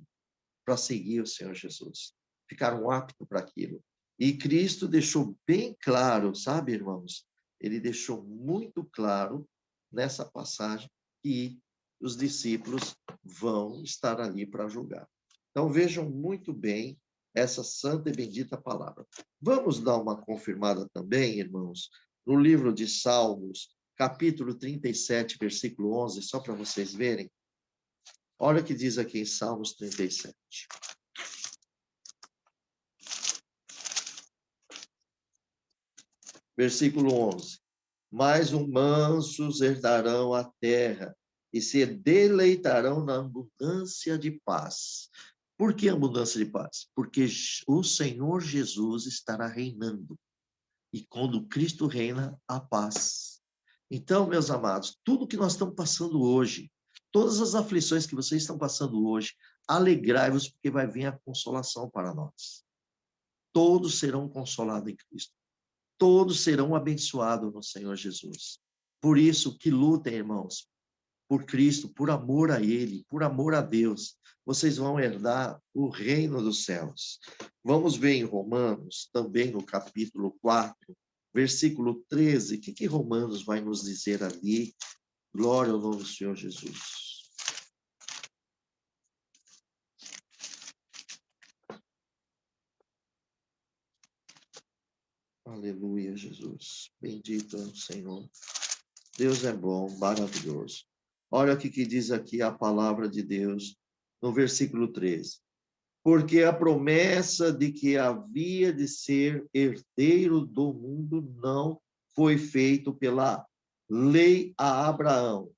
para seguir o Senhor Jesus. Ficaram aptos para aquilo. E Cristo deixou bem claro, sabe, irmãos? Ele deixou muito claro nessa passagem que os discípulos vão estar ali para julgar. Então vejam muito bem essa santa e bendita palavra. Vamos dar uma confirmada também, irmãos, no livro de Salmos, capítulo 37, versículo 11, só para vocês verem. Olha o que diz aqui em Salmos 37. Versículo 11. Mas os mansos herdarão a terra e se deleitarão na abundância de paz. Por que abundância de paz? Porque o Senhor Jesus estará reinando. E quando Cristo reina, há paz. Então, meus amados, tudo que nós estamos passando hoje, todas as aflições que vocês estão passando hoje, alegrai-vos, porque vai vir a consolação para nós. Todos serão consolados em Cristo. Todos serão abençoados no Senhor Jesus. Por isso que lutem, irmãos, por Cristo, por amor a Ele, por amor a Deus. Vocês vão herdar o reino dos céus. Vamos ver em Romanos, também no capítulo 4, versículo 13. O que Romanos vai nos dizer ali? Glória ao nome do Senhor Jesus. Aleluia, Jesus. Bendito é o Senhor. Deus é bom, maravilhoso. Olha o que diz aqui a palavra de Deus no versículo 13. Porque a promessa de que havia de ser herdeiro do mundo não foi feito pela lei a Abraão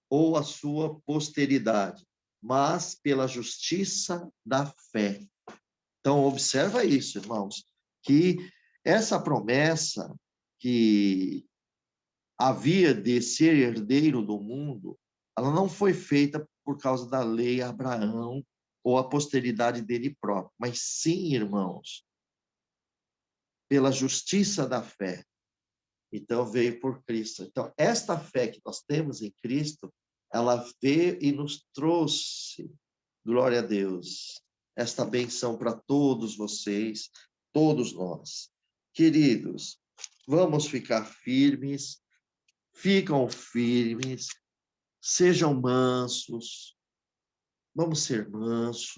ou a sua posteridade, mas pela justiça da fé. Então, observa isso, irmãos, que essa promessa que havia de ser herdeiro do mundo, ela não foi feita por causa da lei a Abraão ou a posteridade dele próprio, mas sim, irmãos, pela justiça da fé. Então, veio por Cristo. Então, esta fé que nós temos em Cristo, ela veio e nos trouxe, glória a Deus, esta benção para todos vocês, todos nós. Queridos, vamos ficar firmes, ficam firmes, sejam mansos, vamos ser mansos.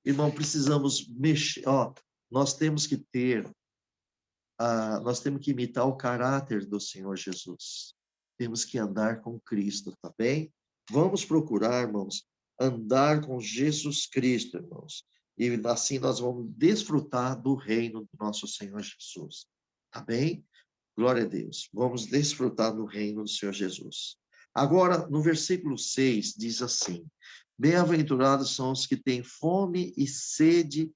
Irmão, precisamos mexer, nós temos que nós temos que imitar o caráter do Senhor Jesus. Temos que andar com Cristo, tá bem? Vamos procurar, irmãos, andar com Jesus Cristo, irmãos. E assim nós vamos desfrutar do reino do nosso Senhor Jesus. Tá bem? Glória a Deus. Vamos desfrutar do reino do Senhor Jesus. Agora, no versículo 6, diz assim: Bem-aventurados são os que têm fome e sede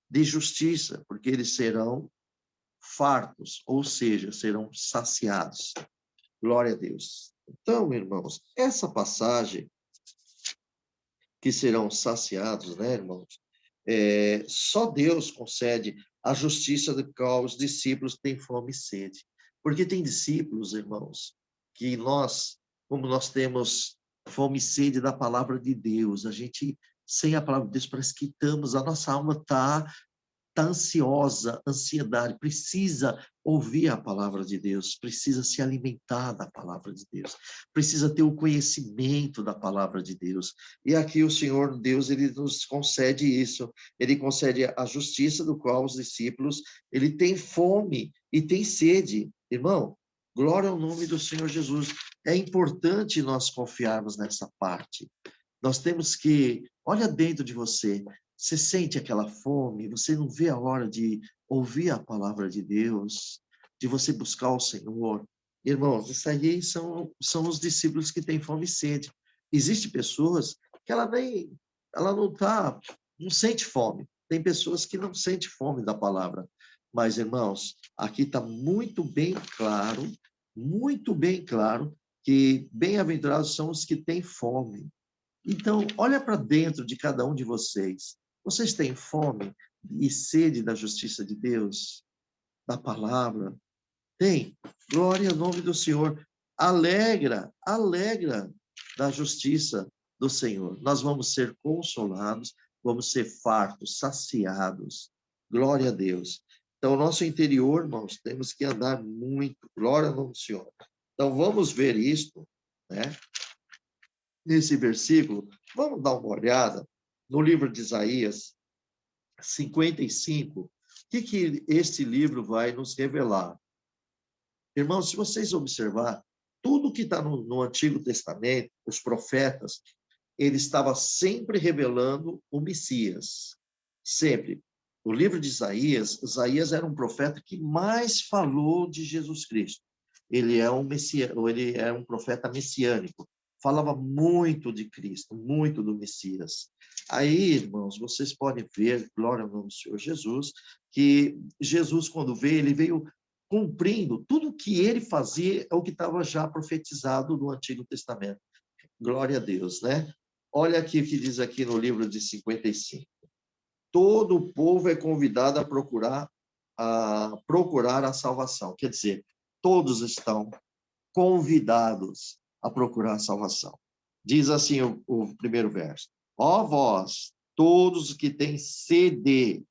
de justiça, porque eles serão fartos, ou seja, serão saciados. Glória a Deus. Então, irmãos, essa passagem que serão saciados, né, irmãos? Só Deus concede a justiça do qual os discípulos têm fome e sede. Porque tem discípulos, irmãos, que nós, como nós temos fome e sede da palavra de Deus, a gente, sem a palavra de Deus, parece que estamos, a nossa alma está ansiosa, ansiedade, precisa ouvir a palavra de Deus, precisa se alimentar da palavra de Deus, precisa ter o conhecimento da palavra de Deus. E aqui o Senhor Deus, ele nos concede isso, ele concede a justiça do qual os discípulos, ele tem fome e tem sede. Irmão, glória ao nome do Senhor Jesus. É importante nós confiarmos nessa parte. Nós temos que, olha dentro de você, você sente aquela fome, você não vê a hora de ouvir a palavra de Deus, de você buscar o Senhor. Irmãos, isso aí são os discípulos que têm fome e sede. Existem pessoas que ela não sente fome. Tem pessoas que não sentem fome da palavra. Mas, irmãos, aqui está muito bem claro, que bem-aventurados são os que têm fome. Então, olha para dentro de cada um de vocês. Vocês têm fome? e sede da justiça de Deus, da palavra? Tem. Glória ao nome do Senhor. Alegra, alegra da justiça do Senhor. Nós vamos ser consolados, vamos ser fartos, saciados. Glória a Deus. Então, nosso interior, irmãos, temos que andar muito. Glória ao nome do Senhor. Então, vamos ver isto, né? Nesse versículo. Vamos dar uma olhada no livro de Isaías 55. O que este livro vai nos revelar? Irmãos, se vocês observar, tudo que está no Antigo Testamento, os profetas, ele estava sempre revelando o Messias. Sempre. O livro de Isaías, Isaías era um profeta que mais falou de Jesus Cristo. Ele é ele é um profeta messiânico. Falava muito de Cristo, muito do Messias. Aí, irmãos, vocês podem ver, glória ao nome do Senhor Jesus, que Jesus, quando veio, ele veio cumprindo tudo o que ele fazia, é o que estava já profetizado no Antigo Testamento. Glória a Deus, né? Olha aqui o que diz aqui no livro de 55. Todo o povo é convidado a procurar a salvação. Quer dizer, todos estão convidados a procurar a salvação. Diz assim o primeiro verso: ó vós, todos que têm sede,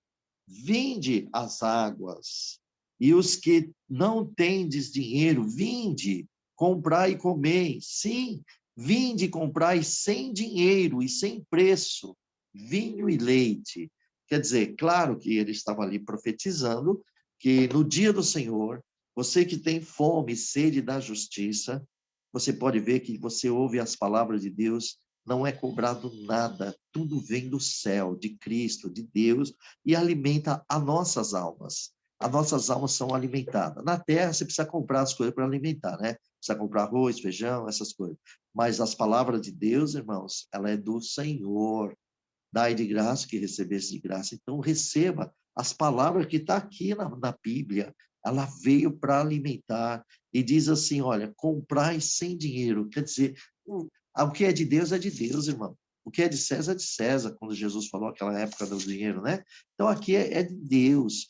vinde às águas. E os que não tendes dinheiro, vinde, comprai e comei. Sim, vinde, comprai sem dinheiro e sem preço, vinho e leite. Quer dizer, claro que ele estava ali profetizando que no dia do Senhor, você que tem fome e sede da justiça, você pode ver que você ouve as palavras de Deus, não é cobrado nada, tudo vem do céu, de Cristo, de Deus, e alimenta as nossas almas. As nossas almas são alimentadas. Na terra, você precisa comprar as coisas para alimentar, né? Precisa comprar arroz, feijão, essas coisas. Mas as palavras de Deus, irmãos, ela é do Senhor. Dai de graça que recebesse de graça. Então, receba as palavras que está aqui na Bíblia. Ela veio para alimentar. E diz assim, olha, comprai sem dinheiro. Quer dizer, o que é de Deus, irmão. O que é de César, quando Jesus falou aquela época do dinheiro, né? Então, aqui é de Deus.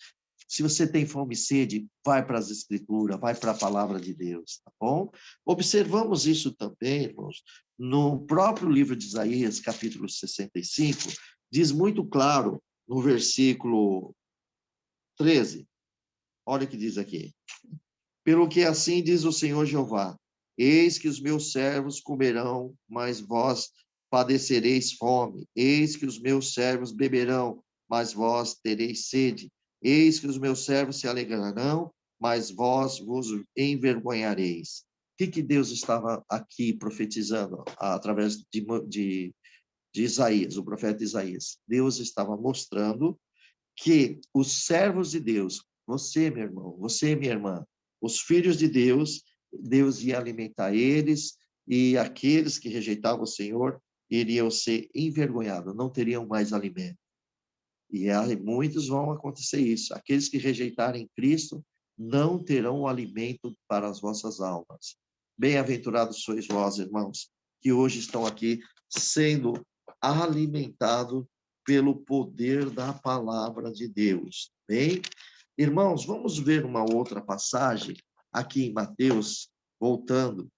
Se você tem fome e sede, vai para as Escrituras, vai para a palavra de Deus, tá bom? Observamos isso também, irmãos, no próprio livro de Isaías, capítulo 65, diz muito claro, no versículo 13, olha o que diz aqui. Pelo que assim diz o Senhor Jeová, eis que os meus servos comerão, mas vós padecereis fome. Eis que os meus servos beberão, mas vós tereis sede. Eis que os meus servos se alegrarão, mas vós vos envergonhareis. O que Deus estava aqui profetizando através de Isaías, o profeta Isaías? Deus estava mostrando que os servos de Deus, você, meu irmão, você, minha irmã, os filhos de Deus, Deus ia alimentar eles, e aqueles que rejeitavam o Senhor iriam ser envergonhados, não teriam mais alimento. E aí, muitos vão acontecer isso. Aqueles que rejeitarem Cristo não terão o alimento para as vossas almas. Bem-aventurados sois vós, irmãos, que hoje estão aqui sendo alimentados pelo poder da palavra de Deus. Bem, irmãos, vamos ver uma outra passagem aqui em Mateus, voltando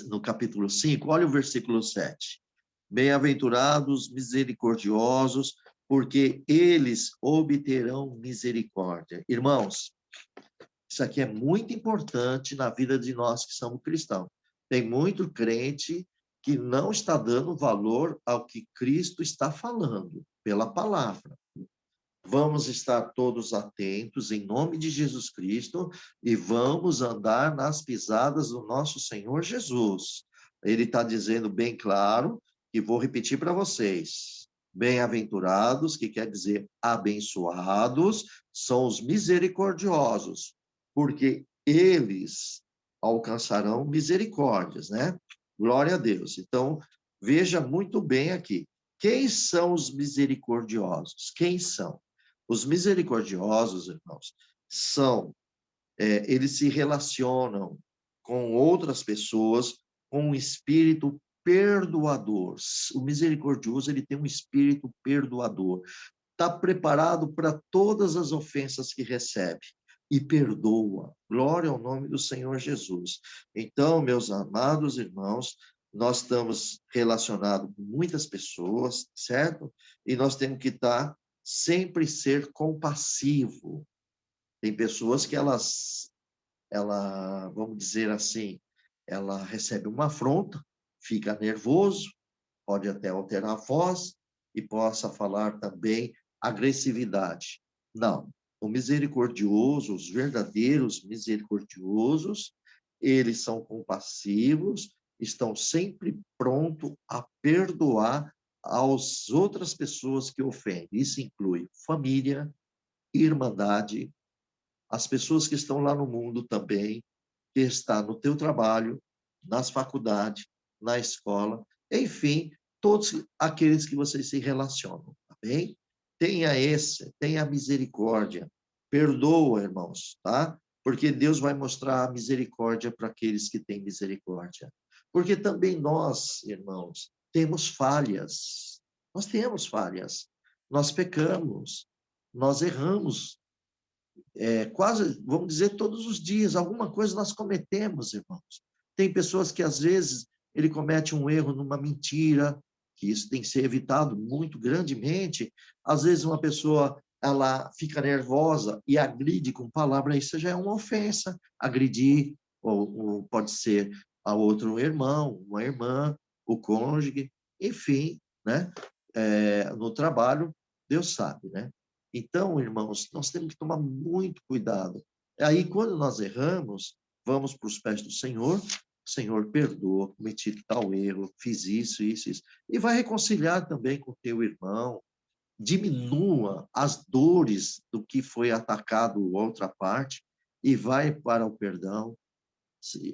no capítulo 5, olha o versículo 7. Bem-aventurados misericordiosos, porque eles obterão misericórdia. Irmãos, isso aqui é muito importante na vida de nós que somos cristãos. Tem muito crente que não está dando valor ao que Cristo está falando pela palavra. Vamos estar todos atentos em nome de Jesus Cristo e vamos andar nas pisadas do nosso Senhor Jesus. Ele está dizendo bem claro, e vou repetir para vocês. Bem-aventurados, que quer dizer abençoados, são os misericordiosos, porque eles alcançarão misericórdias, né? Glória a Deus. Então, veja muito bem aqui. Quem são os misericordiosos? Quem são? Os misericordiosos, irmãos, eles se relacionam com outras pessoas com um espírito perdoador. O misericordioso, ele tem um espírito perdoador. está preparado para todas as ofensas que recebe e perdoa. Glória ao nome do Senhor Jesus. Então, meus amados irmãos, nós estamos relacionados com muitas pessoas, certo? E nós temos que estar sempre ser compassivo. Tem pessoas que vamos dizer assim, ela recebe uma afronta, fica nervoso, pode até alterar a voz e possa falar também agressividade. Não. O misericordioso, os verdadeiros misericordiosos, eles são compassivos, estão sempre prontos a perdoar às outras pessoas que ofendem. Isso inclui família, irmandade, as pessoas que estão lá no mundo também, que está no teu trabalho, nas faculdades, na escola, enfim, todos aqueles que vocês se relacionam, tá bem? Tenha misericórdia, perdoa, irmãos, tá? Porque Deus vai mostrar a misericórdia para aqueles que têm misericórdia. Porque também nós, irmãos, temos falhas. Nós temos falhas. Nós pecamos, nós erramos, quase, vamos dizer, todos os dias, alguma coisa nós cometemos, irmãos. Tem pessoas que, às vezes, ele comete um erro numa mentira, que isso tem que ser evitado muito grandemente. Às vezes, uma pessoa, ela fica nervosa e agride com palavra, isso já é uma ofensa. Agredir, ou pode ser a outro irmão, uma irmã, o cônjuge, enfim, né? No trabalho, Deus sabe, né? Então, irmãos, nós temos que tomar muito cuidado. Aí, quando nós erramos, vamos para os pés do Senhor. Senhor, perdoa, cometi tal erro, fiz isso, isso, isso. E vai reconciliar também com o teu irmão. Diminua as dores do que foi atacado outra parte e vai para o perdão.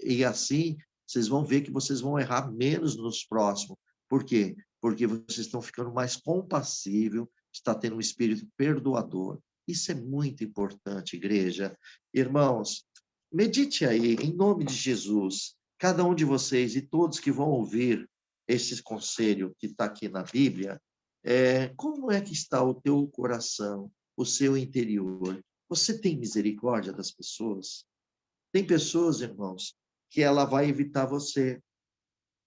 E assim, vocês vão ver que vocês vão errar menos nos próximos. Por quê? Porque vocês estão ficando mais compassível, está tendo um espírito perdoador. Isso é muito importante, igreja. Irmãos, medite aí, em nome de Jesus, cada um de vocês e todos que vão ouvir esse conselho que está aqui na Bíblia, como é que está o teu coração, o seu interior? Você tem misericórdia das pessoas? Tem pessoas, irmãos, que ela vai evitar você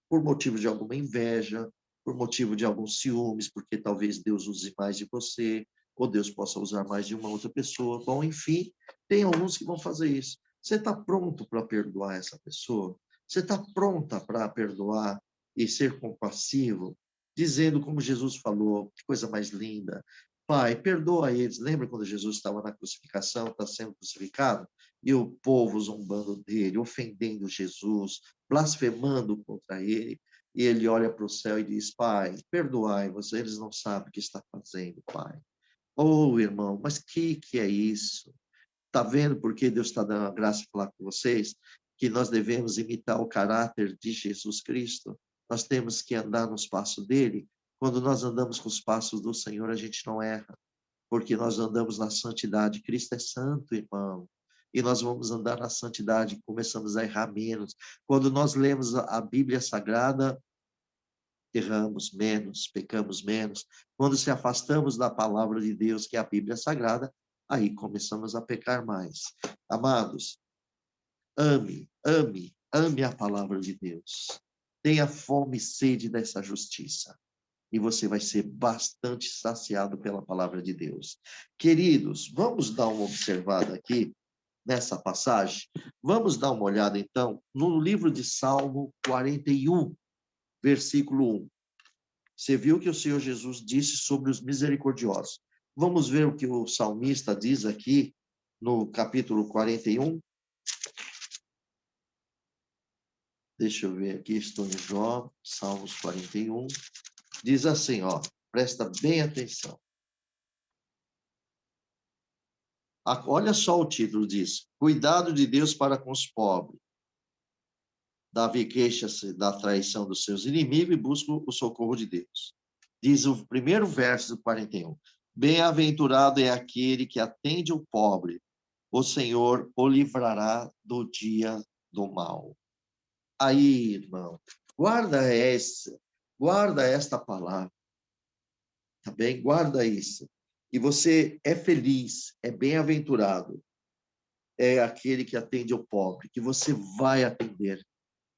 por motivo de alguma inveja, por motivo de alguns ciúmes, porque talvez Deus use mais de você, ou Deus possa usar mais de uma outra pessoa. Bom, enfim, tem alguns que vão fazer isso. Você está pronto para perdoar essa pessoa? Você está pronta para perdoar e ser compassivo? Dizendo como Jesus falou, que coisa mais linda. Pai, perdoa eles. Lembra quando Jesus estava na crucificação, está sendo crucificado? E o povo zombando dele, ofendendo Jesus, blasfemando contra ele, e ele olha para o céu e diz: Pai, perdoai-vos, eles não sabem o que está fazendo, Pai. Oh, irmão, mas que é isso? Está vendo por que Deus está dando a graça de falar com vocês? Que nós devemos imitar o caráter de Jesus Cristo. Nós temos que andar nos passos dele. Quando nós andamos com os passos do Senhor, a gente não erra, porque nós andamos na santidade. Cristo é santo, irmão. E nós vamos andar na santidade, começamos a errar menos. Quando nós lemos a Bíblia Sagrada, erramos menos, pecamos menos. Quando se afastamos da palavra de Deus, que é a Bíblia Sagrada, aí começamos a pecar mais. Amados, ame a palavra de Deus. Tenha fome e sede dessa justiça. E você vai ser bastante saciado pela palavra de Deus. Queridos, vamos dar uma observada aqui nessa passagem? Vamos dar uma olhada, então, no livro de Salmo 41, versículo 1. Você viu que o Senhor Jesus disse sobre os misericordiosos. Vamos ver o que o salmista diz aqui no capítulo 41. Deixa eu ver aqui, estou em Jó, Salmos 41. Diz assim, ó, presta bem atenção. Olha só o título disso. Cuidado de Deus para com os pobres. Davi queixa-se da traição dos seus inimigos e busca o socorro de Deus. Diz o primeiro verso do 41. Bem-aventurado é aquele que atende o pobre. O Senhor o livrará do dia do mal. Aí, irmão, guarda esta palavra. Tá bem? Guarda isso. e você é feliz, é bem-aventurado, é aquele que atende ao pobre, que você vai atender.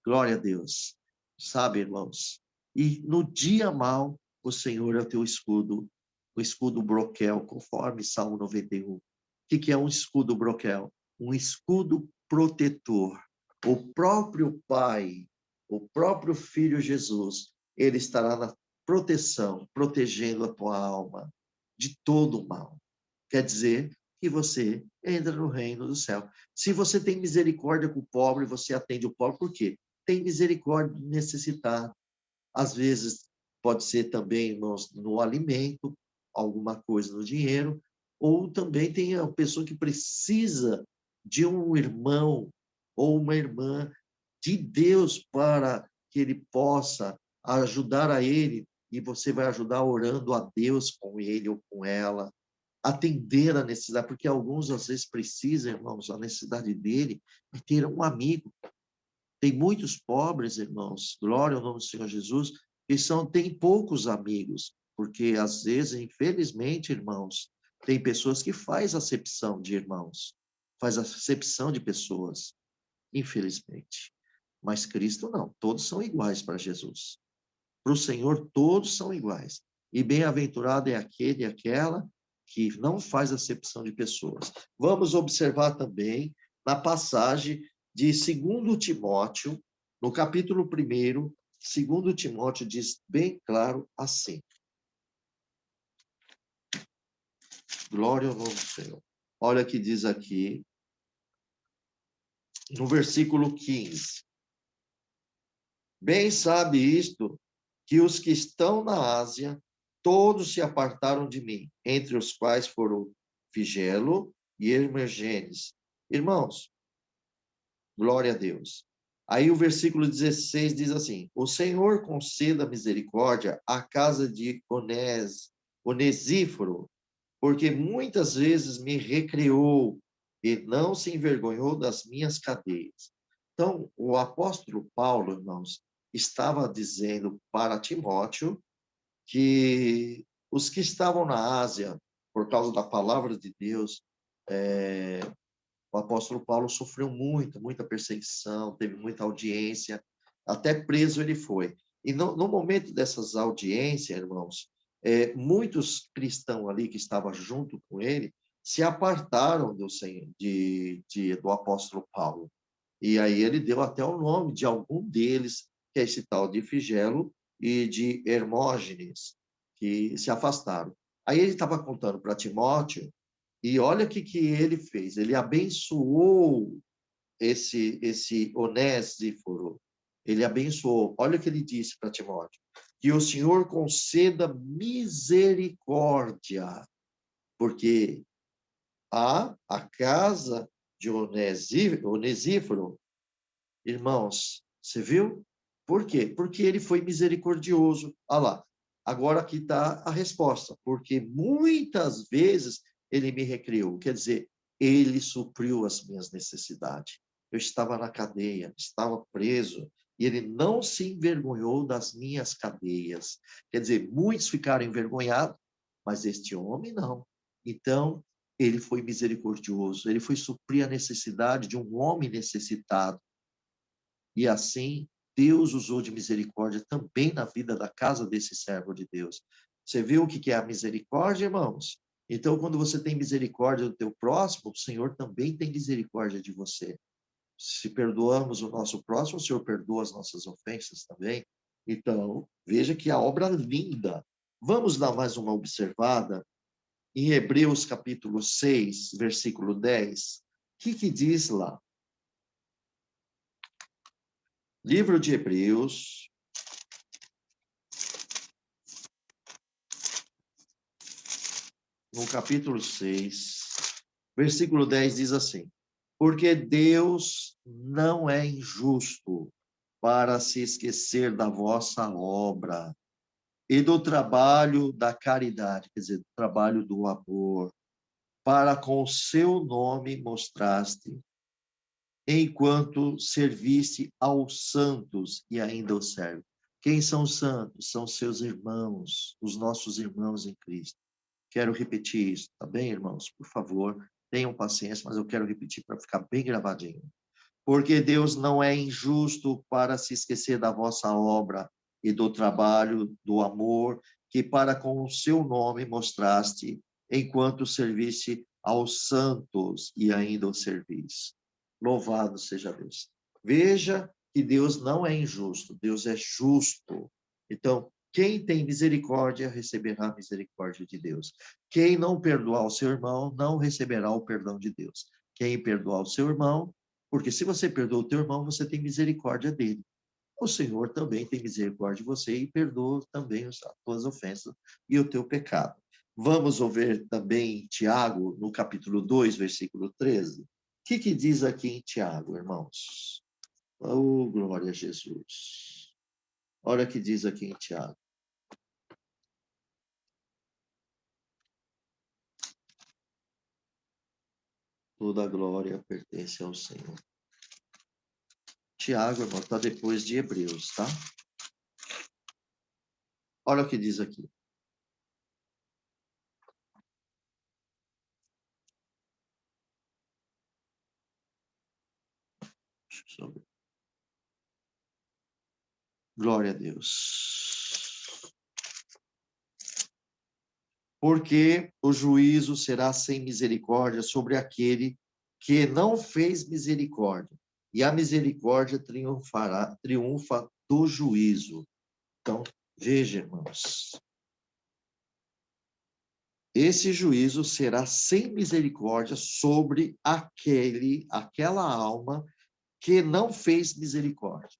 Glória a Deus. Sabe, irmãos? E no dia mau, o Senhor é o teu escudo, o escudo broquel, conforme Salmo 91. O que é um escudo broquel? Um escudo protetor. O próprio Pai, o próprio Filho Jesus, ele estará na proteção, protegendo a tua alma de todo o mal. Quer dizer que você entra no reino do céu. Se você tem misericórdia com o pobre, você atende o pobre, por quê? Tem misericórdia do necessitado. Às vezes, pode ser também no alimento, alguma coisa no dinheiro, ou também tem a pessoa que precisa de um irmão ou uma irmã de Deus para que ele possa ajudar a ele, e você vai ajudar orando a Deus com ele ou com ela, atender a necessidade, porque alguns às vezes precisam, irmãos, a necessidade dele é ter um amigo. Tem muitos pobres, irmãos, glória ao nome do Senhor Jesus, que têm poucos amigos, porque às vezes, infelizmente, irmãos, tem pessoas que faz acepção de irmãos, faz acepção de pessoas, infelizmente. Mas Cristo não, todos são iguais para Jesus. Para o Senhor, todos são iguais. E bem-aventurado é aquele e aquela que não faz acepção de pessoas. Vamos observar também na passagem de 2 Timóteo, no capítulo 1, 2 Timóteo diz bem claro assim. Glória ao nome do Senhor. Olha o que diz aqui, no versículo 15. Bem sabe isto, que os que estão na Ásia, todos se apartaram de mim, entre os quais foram Figelo e Hermogenes. Irmãos, glória a Deus. Aí o versículo 16 diz assim: o Senhor conceda misericórdia à casa de Onesíforo, porque muitas vezes me recriou e não se envergonhou das minhas cadeias. Então, o apóstolo Paulo, irmãos, estava dizendo para Timóteo que os que estavam na Ásia, por causa da palavra de Deus, o apóstolo Paulo sofreu muita perseguição, teve muita audiência, até preso ele foi. E no momento dessas audiências, irmãos, muitos cristãos ali que estavam junto com ele se apartaram do Senhor, do apóstolo Paulo. E aí ele deu até o nome de algum deles, que é esse tal de Figelo e de Hermógenes, que se afastaram. Aí ele estava contando para Timóteo, e olha o que ele fez. Ele abençoou esse Onésiforo. Ele abençoou. Olha o que ele disse para Timóteo. Que o Senhor conceda misericórdia, porque a casa de Onesíforo, irmãos, você viu? Por quê? Porque ele foi misericordioso. Olha lá, agora aqui está a resposta. Porque muitas vezes ele me recriou. Quer dizer, ele supriu as minhas necessidades. Eu estava na cadeia, estava preso, e ele não se envergonhou das minhas cadeias. Quer dizer, muitos ficaram envergonhados, mas este homem não. Então, ele foi misericordioso, ele foi suprir a necessidade de um homem necessitado. E assim, Deus usou de misericórdia também na vida da casa desse servo de Deus. Você viu o que é a misericórdia, irmãos? Então, quando você tem misericórdia do teu próximo, o Senhor também tem misericórdia de você. Se perdoamos o nosso próximo, o Senhor perdoa as nossas ofensas também. Então, veja que a obra linda. Vamos dar mais uma observada em Hebreus capítulo 6, versículo 10. O que diz lá? Livro de Hebreus, no capítulo 6, versículo 10 diz assim: porque Deus não é injusto para se esquecer da vossa obra e do trabalho da caridade, quer dizer, do trabalho do amor, para com o seu nome mostraste, enquanto serviste aos santos e ainda os serve. Quem são os santos? São seus irmãos, os nossos irmãos em Cristo. Quero repetir isso, tá bem, irmãos? Por favor, tenham paciência, mas eu quero repetir para ficar bem gravadinho. Porque Deus não é injusto para se esquecer da vossa obra e do trabalho, do amor, que para com o seu nome mostraste, enquanto serviste aos santos e ainda os servis. Louvado seja Deus. Veja que Deus não é injusto, Deus é justo. Então, quem tem misericórdia receberá a misericórdia de Deus. Quem não perdoar o seu irmão não receberá o perdão de Deus. Quem perdoar o seu irmão, porque se você perdoa o teu irmão, você tem misericórdia dele. O Senhor também tem misericórdia de você e perdoa também as tuas ofensas e o teu pecado. Vamos ouvir também Tiago, no capítulo 2, versículo 13. O que diz aqui em Tiago, irmãos? Oh, glória a Jesus. Olha o que diz aqui em Tiago. Toda a glória pertence ao Senhor. Tiago, irmão, está depois de Hebreus, tá? Olha o que diz aqui. Glória a Deus. Porque o juízo será sem misericórdia sobre aquele que não fez misericórdia, e a misericórdia triunfa do juízo. Então, veja, irmãos, esse juízo será sem misericórdia sobre aquela alma que não fez misericórdia.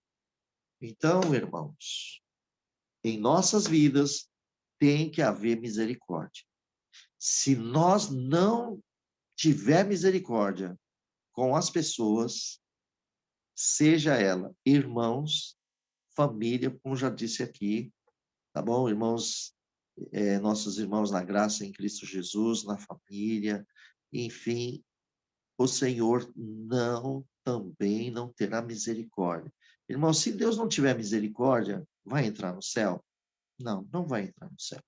Então, irmãos, em nossas vidas tem que haver misericórdia. Se nós não tiver misericórdia com as pessoas, seja ela irmãos, família, como já disse aqui, tá bom? Irmãos, nossos irmãos na graça em Cristo Jesus, na família, enfim, o Senhor também não terá misericórdia. Irmão, se Deus não tiver misericórdia, vai entrar no céu? Não, não vai entrar no céu.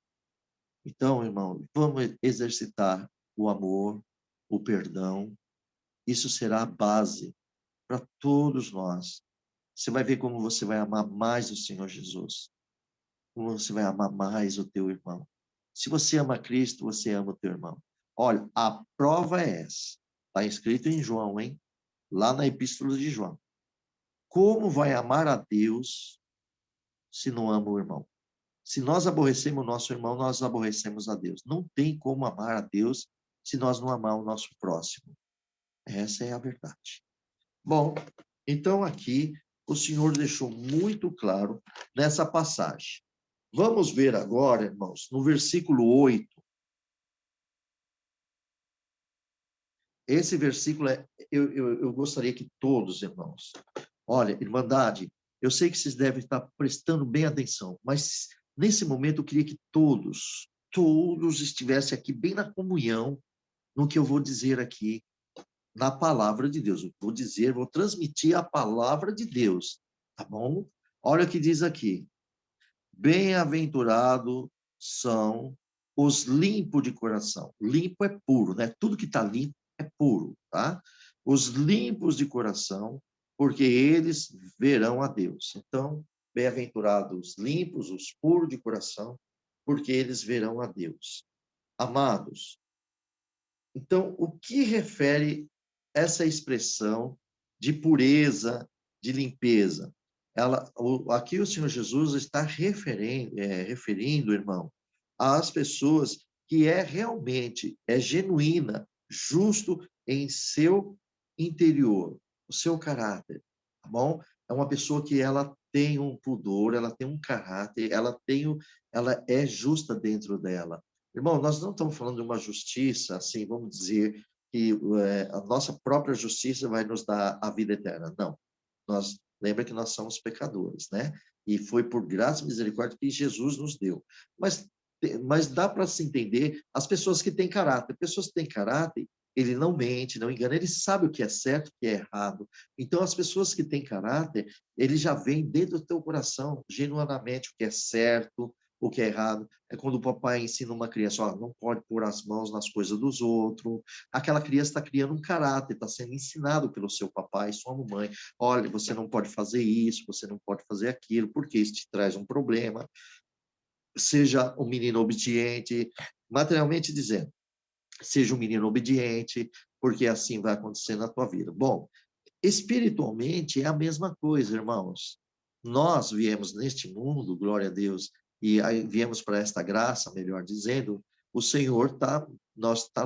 Então, irmão, vamos exercitar o amor, o perdão. Isso será a base para todos nós. Você vai ver como você vai amar mais o Senhor Jesus. Como você vai amar mais o teu irmão. Se você ama Cristo, você ama o teu irmão. Olha, a prova é essa. Está escrito em João, hein? Lá na Epístola de João. Como vai amar a Deus se não ama o irmão? Se nós aborrecemos o nosso irmão, nós aborrecemos a Deus. Não tem como amar a Deus se nós não amar o nosso próximo. Essa é a verdade. Bom, então aqui o Senhor deixou muito claro nessa passagem. Vamos ver agora, irmãos, no versículo 8. Esse versículo, eu gostaria que todos, irmãos, olha, Irmandade, eu sei que vocês devem estar prestando bem atenção, mas nesse momento eu queria que todos estivessem aqui bem na comunhão no que eu vou dizer aqui, na palavra de Deus. Eu vou transmitir a palavra de Deus, tá bom? Olha o que diz aqui. Bem-aventurados são os limpos de coração. Limpo é puro, né? Tudo que está limpo é puro, tá? Os limpos de coração, porque eles verão a Deus. Então, bem-aventurados os limpos, os puros de coração, porque eles verão a Deus. Amados, então, o que refere essa expressão de pureza, de limpeza? Aqui o Senhor Jesus está referindo, irmão, às pessoas que realmente, genuína, justo em seu interior, o seu caráter, tá bom? É uma pessoa que ela tem um pudor, ela tem um caráter, ela é justa dentro dela. Irmão, nós não estamos falando de uma justiça, assim, vamos dizer, que a nossa própria justiça vai nos dar a vida eterna. Não. Lembra que nós somos pecadores, né? E foi por graça e misericórdia que Jesus nos deu. Mas dá para se entender as pessoas que têm caráter. Pessoas que têm caráter, ele não mente, não engana, ele sabe o que é certo, o que é errado. Então, as pessoas que têm caráter, ele já vem dentro do teu coração, genuinamente, o que é certo, o que é errado. É quando o papai ensina uma criança, ó, não pode pôr as mãos nas coisas dos outros. Aquela criança está criando um caráter, está sendo ensinado pelo seu papai e sua mamãe. Olha, você não pode fazer isso, você não pode fazer aquilo, porque isso te traz um problema. Seja um menino obediente, materialmente dizendo, seja um menino obediente, porque assim vai acontecer na tua vida. Bom, espiritualmente é a mesma coisa, irmãos. Nós viemos neste mundo, glória a Deus, e aí viemos para esta graça, melhor dizendo, o Senhor está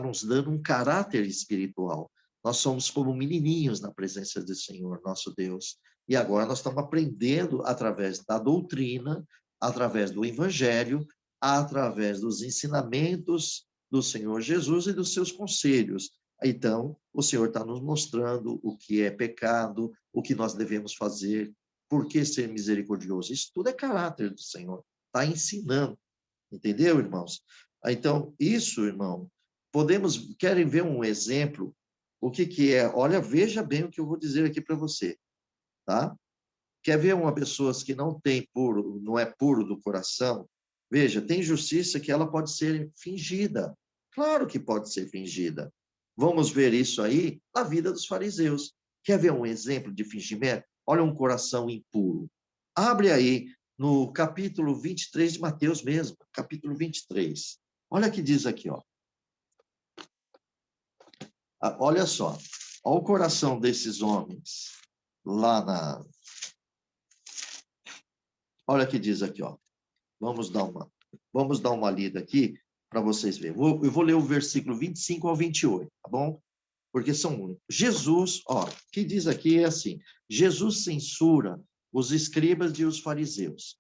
nos dando um caráter espiritual. Nós somos como menininhos na presença do Senhor, nosso Deus. E agora nós estamos aprendendo através da doutrina, através do Evangelho, através dos ensinamentos do Senhor Jesus e dos seus conselhos. Então, o Senhor está nos mostrando o que é pecado, o que nós devemos fazer, por que ser misericordioso. Isso tudo é caráter do Senhor. Está ensinando. Entendeu, irmãos? Então, isso, irmão, querem ver um exemplo? O que que é? Olha, veja bem o que eu vou dizer aqui para você, tá? Quer ver uma pessoa que não tem puro, não é puro do coração? Veja, tem justiça que ela pode ser fingida. Claro que pode ser fingida. Vamos ver isso aí na vida dos fariseus. Quer ver um exemplo de fingimento? Olha um coração impuro. Abre aí no capítulo 23 de Mateus mesmo, capítulo 23. Olha o que diz aqui, ó. Olha só. Olha o coração desses homens lá na... Olha o que diz aqui, ó. Vamos dar uma lida aqui para vocês verem. Eu vou ler o versículo 25 ao 28, tá bom? Porque são muitos. Jesus, ó, o que diz aqui é assim: Jesus censura os escribas e os fariseus.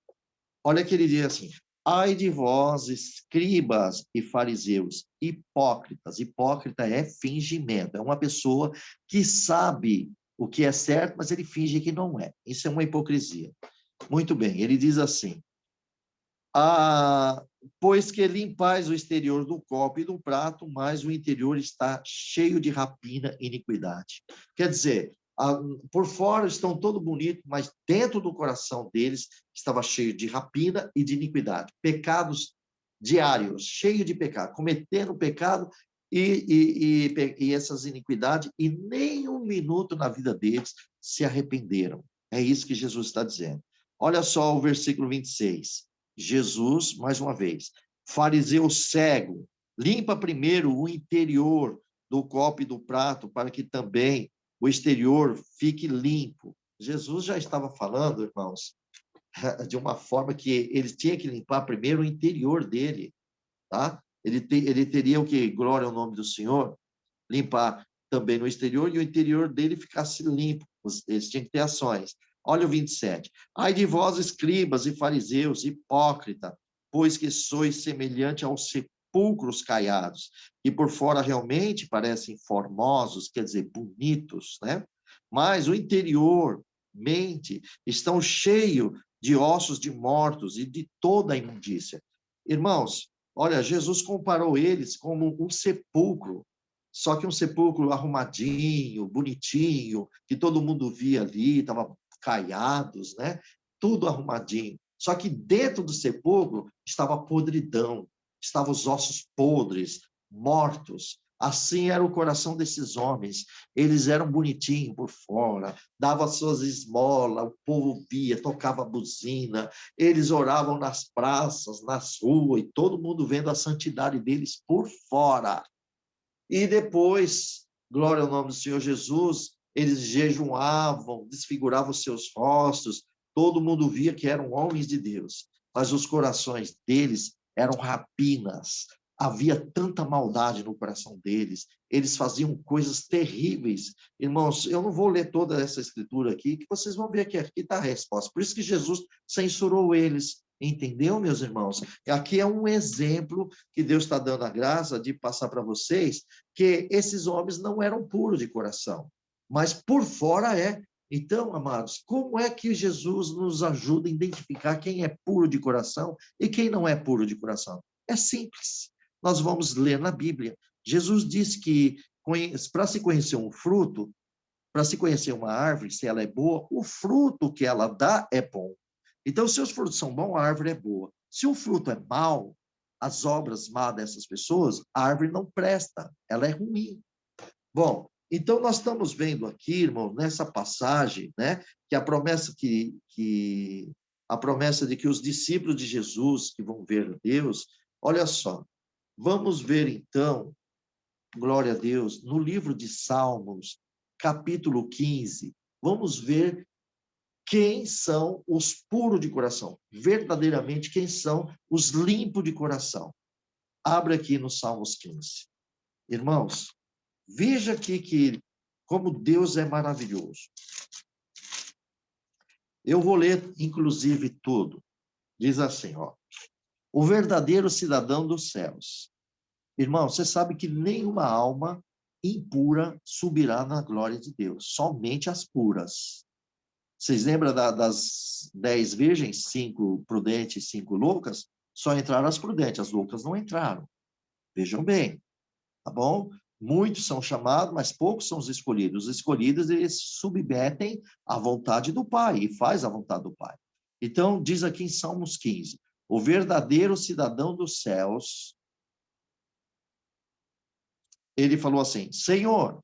Olha que ele diz assim: ai de vós, escribas e fariseus, hipócritas. Hipócrita é fingimento, é uma pessoa que sabe o que é certo, mas ele finge que não é. Isso é uma hipocrisia. Muito bem, ele diz assim: pois que limpais o exterior do copo e do prato, mas o interior está cheio de rapina e iniquidade. Quer dizer, por fora estão todo bonito, mas dentro do coração deles estava cheio de rapina e de iniquidade. Pecados diários, cheio de pecado, cometendo pecado e essas iniquidades, e nem um minuto na vida deles se arrependeram. É isso que Jesus está dizendo. Olha só o versículo 26. Jesus, mais uma vez, fariseu cego, limpa primeiro o interior do copo e do prato, para que também o exterior fique limpo. Jesus já estava falando, irmãos, de uma forma que ele tinha que limpar primeiro o interior dele, tá? Ele teria o que? Glória ao nome do Senhor, limpar também no exterior e o interior dele ficasse limpo. Eles tinham que ter ações. Olha o 27. Ai de vós, escribas e fariseus, hipócrita, pois que sois semelhante aos sepulcros caiados, que por fora realmente parecem formosos, quer dizer, bonitos, né? Mas o interior, mente, estão cheio de ossos de mortos e de toda a imundícia. Irmãos, olha, Jesus comparou eles como um sepulcro, só que um sepulcro arrumadinho, bonitinho, que todo mundo via ali, estava caiados, né? Tudo arrumadinho. Só que dentro do sepulcro estava a podridão, estavam os ossos podres, mortos. Assim era o coração desses homens. Eles eram bonitinhos por fora, davam suas esmolas, o povo via, tocava buzina, eles oravam nas praças, nas ruas, e todo mundo vendo a santidade deles por fora. E depois, glória ao nome do Senhor Jesus, eles jejuavam, desfiguravam os seus rostos, todo mundo via que eram homens de Deus, mas os corações deles eram rapinas, havia tanta maldade no coração deles, eles faziam coisas terríveis. Irmãos, eu não vou ler toda essa escritura aqui, que vocês vão ver que aqui está a resposta. Por isso que Jesus censurou eles. Entendeu, meus irmãos? Aqui é um exemplo que Deus está dando a graça de passar para vocês, que esses homens não eram puros de coração, mas por fora é. Então, amados, como é que Jesus nos ajuda a identificar quem é puro de coração e quem não é puro de coração? É simples. Nós vamos ler na Bíblia. Jesus disse que para se conhecer um fruto, para se conhecer uma árvore, se ela é boa, o fruto que ela dá é bom. Então, se os frutos são bons, a árvore é boa. Se o fruto é mau, as obras más dessas pessoas, a árvore não presta, ela é ruim. Bom, então nós estamos vendo aqui, irmão, nessa passagem, né, que a promessa a promessa de que os discípulos de Jesus que vão ver Deus, olha só, vamos ver então, glória a Deus, no livro de Salmos, capítulo 15, vamos ver quem são os puros de coração, verdadeiramente quem são os limpos de coração. Abre aqui no Salmos 15. Irmãos, veja aqui como Deus é maravilhoso. Eu vou ler, inclusive, tudo. Diz assim, ó. O verdadeiro cidadão dos céus. Irmão, você sabe que nenhuma alma impura subirá na glória de Deus. Somente as puras. Vocês lembram das 10 virgens? 5 prudentes e 5 loucas? Só entraram as prudentes, as loucas não entraram. Vejam bem, tá bom? Muitos são chamados, mas poucos são os escolhidos. Os escolhidos, eles submetem à vontade do Pai e faz a vontade do Pai. Então, diz aqui em Salmos 15, o verdadeiro cidadão dos céus, ele falou assim, Senhor,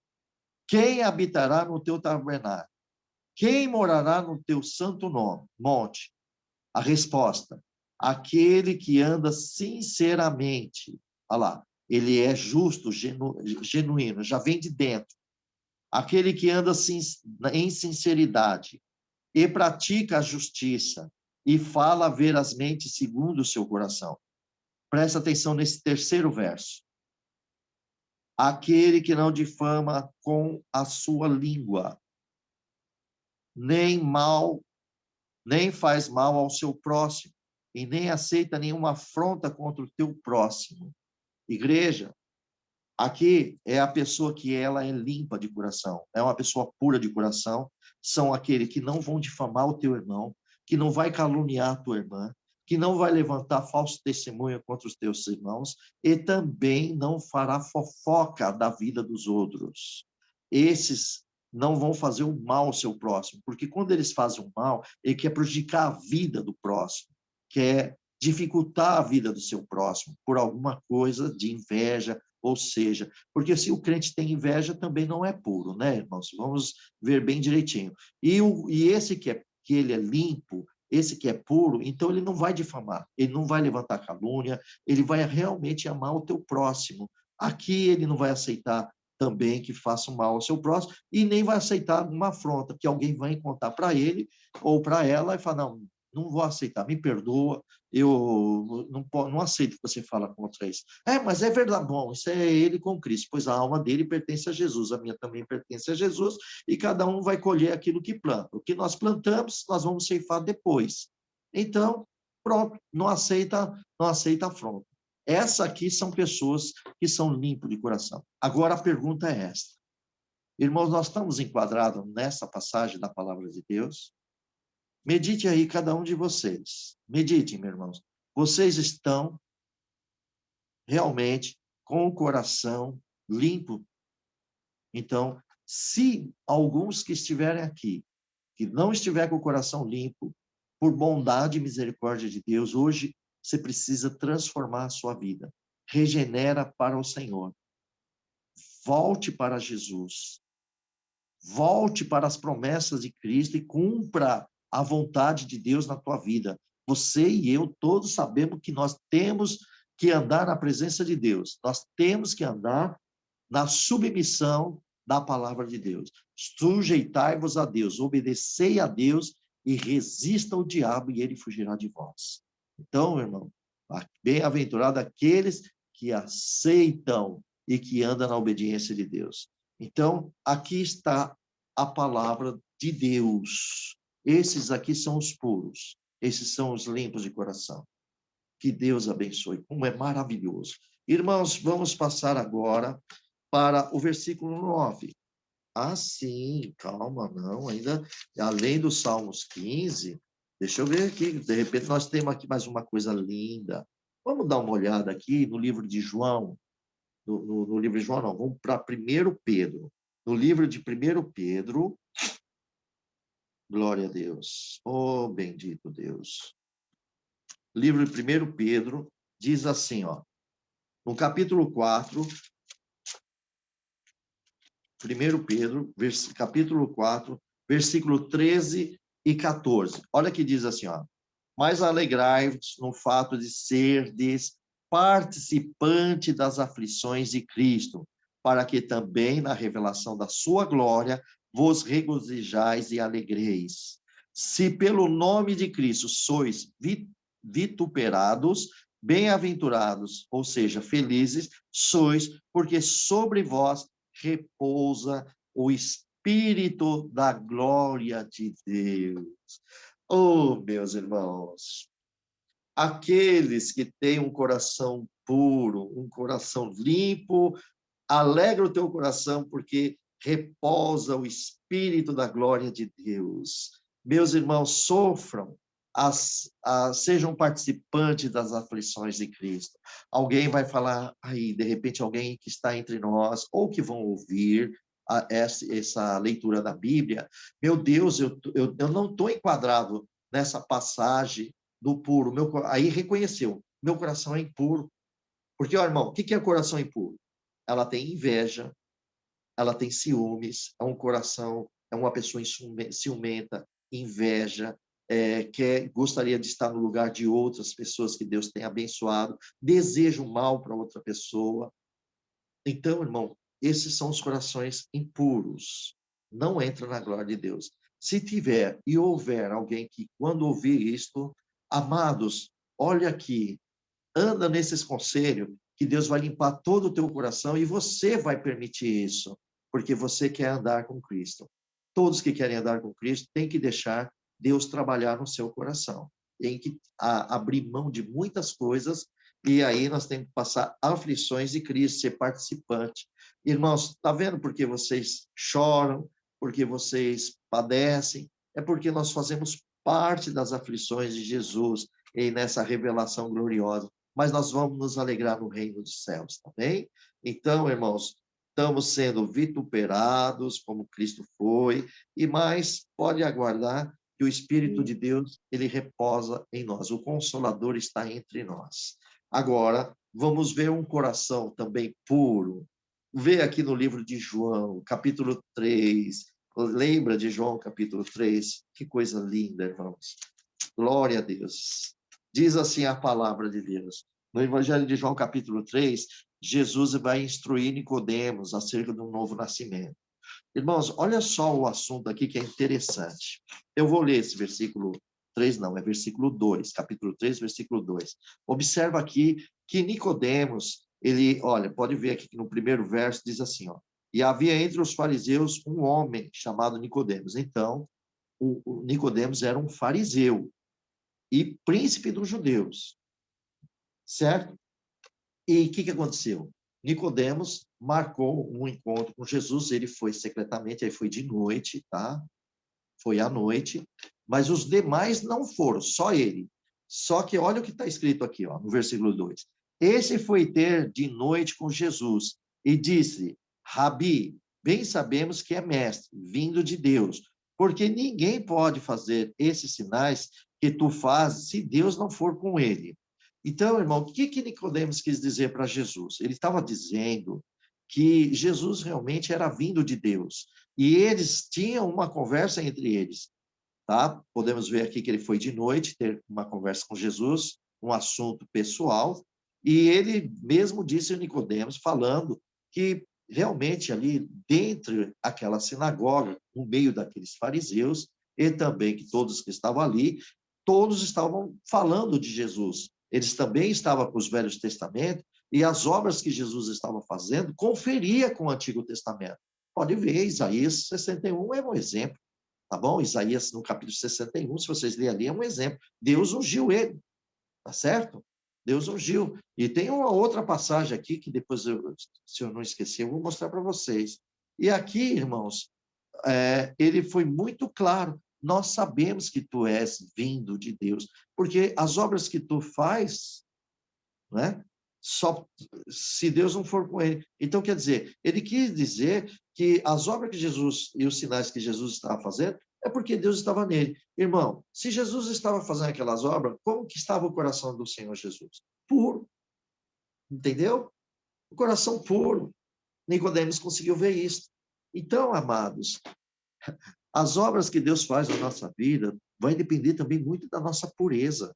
quem habitará no teu tabernáculo? Quem morará no teu santo monte? A resposta, aquele que anda sinceramente. Olha lá, ele é justo, genuíno, já vem de dentro. Aquele que anda em sinceridade e pratica a justiça e fala verazmente segundo o seu coração. Presta atenção nesse terceiro verso. Aquele que não difama com a sua língua, nem faz mal ao seu próximo, e nem aceita nenhuma afronta contra o teu próximo. Igreja, aqui é a pessoa que ela é limpa de coração, é uma pessoa pura de coração, são aqueles que não vão difamar o teu irmão, que não vai caluniar a tua irmã, que não vai levantar falso testemunho contra os teus irmãos, e também não fará fofoca da vida dos outros. Esses não vão fazer o mal ao seu próximo, porque quando eles fazem o mal, ele quer prejudicar a vida do próximo, quer dificultar a vida do seu próximo por alguma coisa de inveja, ou seja, porque se o crente tem inveja, também não é puro, né, irmãos? Vamos ver bem direitinho. E esse que ele é limpo, esse que é puro, então ele não vai difamar, ele não vai levantar calúnia, ele vai realmente amar o teu próximo. Aqui ele não vai aceitar também que faça mal ao seu próximo e nem vai aceitar uma afronta que alguém vai contar para ele ou para ela e falar, não vou aceitar, me perdoa, eu não aceito que você fala contra isso. Mas é verdade, bom, isso é ele com Cristo, pois a alma dele pertence a Jesus, a minha também pertence a Jesus, e cada um vai colher aquilo que planta. O que nós plantamos, nós vamos ceifar depois. Então, pronto, não aceita afronta. Essa aqui são pessoas que são limpas de coração. Agora a pergunta é esta. Irmãos, nós estamos enquadrados nessa passagem da palavra de Deus? Medite aí, cada um de vocês. Medite, meus irmãos. Vocês estão realmente com o coração limpo? Então, se alguns que estiverem aqui, que não estiver com o coração limpo, por bondade e misericórdia de Deus, hoje você precisa transformar a sua vida. Regenera para o Senhor. Volte para Jesus. Volte para as promessas de Cristo e cumpra a vontade de Deus na tua vida. Você e eu todos sabemos que nós temos que andar na presença de Deus. Nós temos que andar na submissão da palavra de Deus. Sujeitai-vos a Deus, obedecei a Deus e resista ao diabo e ele fugirá de vós. Então, meu irmão, bem-aventurado aqueles que aceitam e que andam na obediência de Deus. Então, aqui está a palavra de Deus. Esses aqui são os puros, esses são os limpos de coração. Que Deus abençoe, como é maravilhoso. Irmãos, vamos passar agora para o versículo 9. Ah, sim, calma, não, ainda, além do Salmos 15, deixa eu ver aqui, de repente nós temos aqui mais uma coisa linda. Vamos dar uma olhada aqui no livro de João, no livro de João, não, vamos para 1 Pedro. No livro de 1 Pedro, glória a Deus, oh, bendito Deus. livro de 1 Pedro, diz assim, ó, no capítulo 4, 1 Pedro, capítulo 4, versículo 13 e 14. Olha que diz assim, ó, mas alegrai-vos no fato de serdes participante das aflições de Cristo, para que também na revelação da sua glória vos regozijais e alegreis. Se pelo nome de Cristo sois vituperados, bem-aventurados, ou seja, felizes, sois, porque sobre vós repousa o Espírito da glória de Deus. Oh, meus irmãos, aqueles que têm um coração puro, um coração limpo, alegra o teu coração porque repousa o Espírito da glória de Deus. Meus irmãos, sofram, sejam participantes das aflições de Cristo. Alguém vai falar, aí, de repente, alguém que está entre nós, ou que vão ouvir essa leitura da Bíblia, meu Deus, eu não estou enquadrado nessa passagem do puro. Aí reconheceu, meu coração é impuro. Porque, ó, irmão, o que é coração impuro? Ela tem inveja, ela tem ciúmes, é um coração, é uma pessoa ciumenta, inveja, gostaria de estar no lugar de outras pessoas que Deus tem abençoado, deseja o mal para outra pessoa. Então, irmão, esses são os corações impuros. Não entra na glória de Deus. Se tiver e houver alguém que, quando ouvir isto, amados, olha aqui, anda nesses conselhos, que Deus vai limpar todo o teu coração e você vai permitir isso, porque você quer andar com Cristo. Todos que querem andar com Cristo têm que deixar Deus trabalhar no seu coração. Tem que abrir mão de muitas coisas e aí nós temos que passar aflições de Cristo, ser participante. Irmãos, está vendo por que vocês choram, porque vocês padecem? É porque nós fazemos parte das aflições de Jesus e nessa revelação gloriosa. Mas nós vamos nos alegrar no reino dos céus, tá bem? Então, irmãos, estamos sendo vituperados, como Cristo foi, e mais, pode aguardar que o Espírito de Deus, ele reposa em nós, o Consolador está entre nós. Agora, vamos ver um coração também puro. Vê aqui no livro de João, capítulo 3. Lembra de João, capítulo 3? Que coisa linda, irmãos. Glória a Deus. Diz assim a palavra de Deus. No Evangelho de João, capítulo 3, Jesus vai instruir Nicodemos acerca de um novo nascimento. Irmãos, olha só o assunto aqui que é interessante. Eu vou ler esse versículo 3, não, é versículo 2, capítulo 3, versículo 2. Observa aqui que Nicodemos, ele, olha, pode ver aqui que no primeiro verso diz assim, ó, e havia entre os fariseus um homem chamado Nicodemos. Então, o Nicodemos era um fariseu e príncipe dos judeus, certo? E o que aconteceu? Nicodemos marcou um encontro com Jesus, ele foi secretamente, aí foi de noite, tá? Foi à noite, mas os demais não foram, só ele. Só que olha o que está escrito aqui, ó, no versículo 2. Esse foi ter de noite com Jesus e disse, Rabi, bem sabemos que é mestre, vindo de Deus, porque ninguém pode fazer esses sinais que tu fazes se Deus não for com ele. Então, irmão, o que Nicodemos quis dizer para Jesus? Ele estava dizendo que Jesus realmente era vindo de Deus. E eles tinham uma conversa entre eles, tá? Podemos ver aqui que ele foi de noite ter uma conversa com Jesus, um assunto pessoal, e ele mesmo disse a Nicodemos, falando que realmente ali dentro daquela sinagoga, no meio daqueles fariseus, e também que todos que estavam ali, todos estavam falando de Jesus. Eles também estavam com os Velhos Testamentos, e as obras que Jesus estava fazendo conferia com o Antigo Testamento. Pode ver, Isaías 61 é um exemplo, tá bom? Isaías, no capítulo 61, se vocês lerem ali, é um exemplo. Deus ungiu ele, tá certo? Deus ungiu. E tem uma outra passagem aqui, que depois, se eu não esquecer, eu vou mostrar para vocês. E aqui, irmãos, ele foi muito claro. Nós sabemos que tu és vindo de Deus, porque as obras que tu faz, né? Só se Deus não for com ele. Então, quer dizer, ele quis dizer que as obras que Jesus e os sinais que Jesus estava fazendo É porque Deus estava nele. Irmão, se Jesus estava fazendo aquelas obras, como que estava o coração do Senhor Jesus? Puro, entendeu? O coração puro. Nicodemos conseguiu ver isso. Então, amados, as obras que Deus faz na nossa vida vai depender também muito da nossa pureza.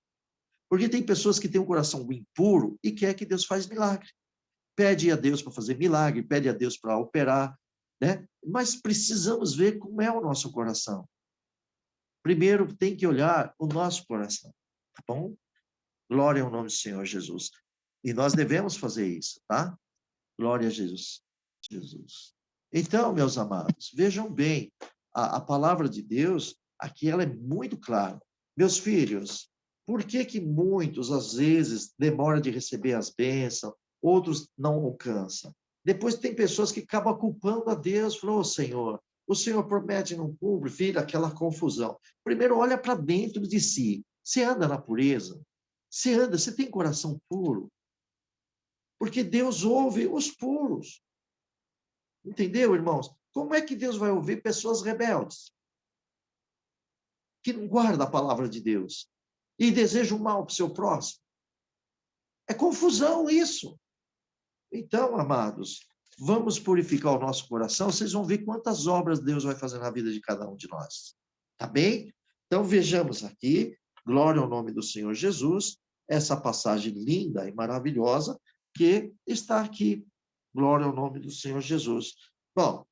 Porque tem pessoas que têm um coração impuro e quer que Deus faça milagre. Pede a Deus para fazer milagre, pede a Deus para operar, né? Mas precisamos ver como é o nosso coração. Primeiro tem que olhar o nosso coração, tá bom? Glória ao nome do Senhor Jesus. E nós devemos fazer isso, tá? Glória a Jesus. Jesus. Então, meus amados, vejam bem, a palavra de Deus, aqui ela é muito clara. Meus filhos, por que que muitos, às vezes, demoram de receber as bênçãos, outros não alcançam? Depois tem pessoas que acabam culpando a Deus, falou, oh, Senhor, o Senhor promete e não cumpre, vira aquela confusão. Primeiro, olha para dentro de si. Você anda na pureza? Você tem coração puro? Porque Deus ouve os puros. Entendeu, irmãos? Como é que Deus vai ouvir pessoas rebeldes? Que não guardam a palavra de Deus e desejam mal para o seu próximo? É confusão isso. Então, amados, vamos purificar o nosso coração, vocês vão ver quantas obras Deus vai fazer na vida de cada um de nós. Tá bem? Então, vejamos aqui, glória ao nome do Senhor Jesus, essa passagem linda e maravilhosa que está aqui. Glória ao nome do Senhor Jesus. Bom,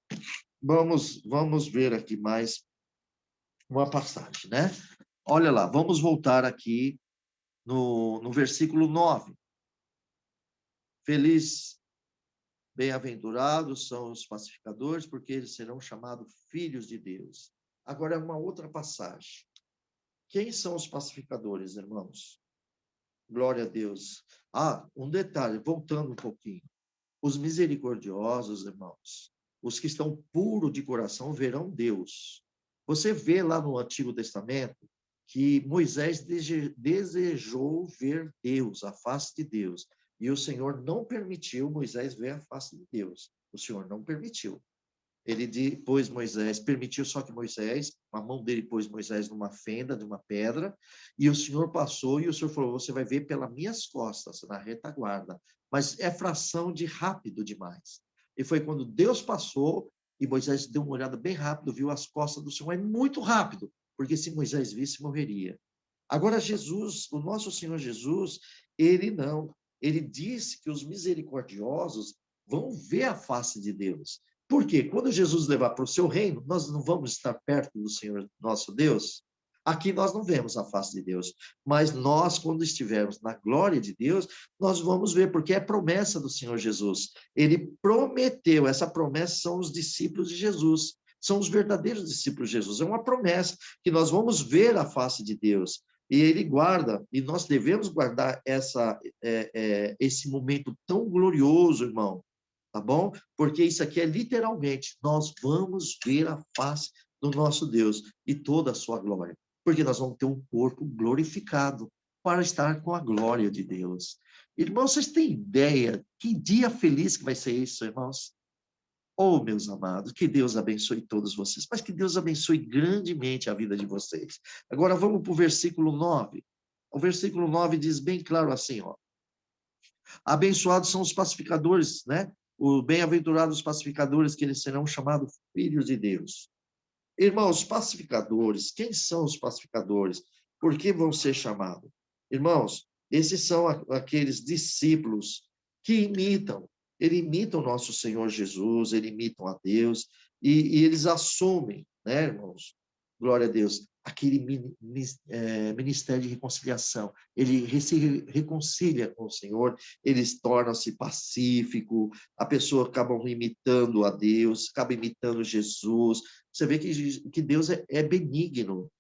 vamos ver aqui mais uma passagem, né? Olha lá, vamos voltar aqui no versículo 9. Feliz, bem-aventurados são os pacificadores, porque eles serão chamados filhos de Deus. Agora, uma outra passagem. Quem são os pacificadores, irmãos? Glória a Deus. Ah, um detalhe, voltando um pouquinho. Os misericordiosos, irmãos, os que estão puros de coração, verão Deus. Você vê lá no Antigo Testamento que Moisés desejou ver Deus, a face de Deus. E o Senhor não permitiu Moisés ver a face de Deus. O Senhor não permitiu. Ele pôs Moisés, permitiu só que Moisés, a mão dele pôs Moisés numa fenda de uma pedra, e o Senhor passou, e o Senhor falou, você vai ver pelas minhas costas, na retaguarda, mas é fração de rápido demais. E foi quando Deus passou, e Moisés deu uma olhada bem rápido, viu as costas do Senhor, é muito rápido, porque se Moisés visse, morreria. Agora Jesus, o nosso Senhor Jesus, ele não, ele disse que os misericordiosos vão ver a face de Deus. Por quê? Quando Jesus levar para o seu reino, nós não vamos estar perto do Senhor nosso Deus. Aqui nós não vemos a face de Deus, mas nós, quando estivermos na glória de Deus, nós vamos ver, porque é promessa do Senhor Jesus. Ele prometeu, essa promessa são os discípulos de Jesus, são os verdadeiros discípulos de Jesus. É uma promessa que nós vamos ver a face de Deus. E ele guarda, e nós devemos guardar esse momento tão glorioso, irmão, tá bom? Porque isso aqui é literalmente, nós vamos ver a face do nosso Deus e toda a sua glória, porque nós vamos ter um corpo glorificado para estar com a glória de Deus. Irmãos, vocês têm ideia que dia feliz que vai ser isso, irmãos? Oh, meus amados, que Deus abençoe todos vocês, mas que Deus abençoe grandemente a vida de vocês. Agora vamos para o versículo 9. O versículo 9 diz bem claro assim, ó. Abençoados são os pacificadores, né? Os bem-aventurados pacificadores, que eles serão chamados filhos de Deus. Irmãos, pacificadores, quem são os pacificadores? Por que vão ser chamados? Irmãos, esses são aqueles discípulos que eles imitam o nosso Senhor Jesus, eles imitam a Deus, e eles assumem, né, irmãos? Glória a Deus, aquele ministério de reconciliação. Ele se reconcilia com o Senhor, eles tornam-se pacíficos, a pessoa acaba imitando a Deus, acaba imitando Jesus. Você vê que Deus é benigno,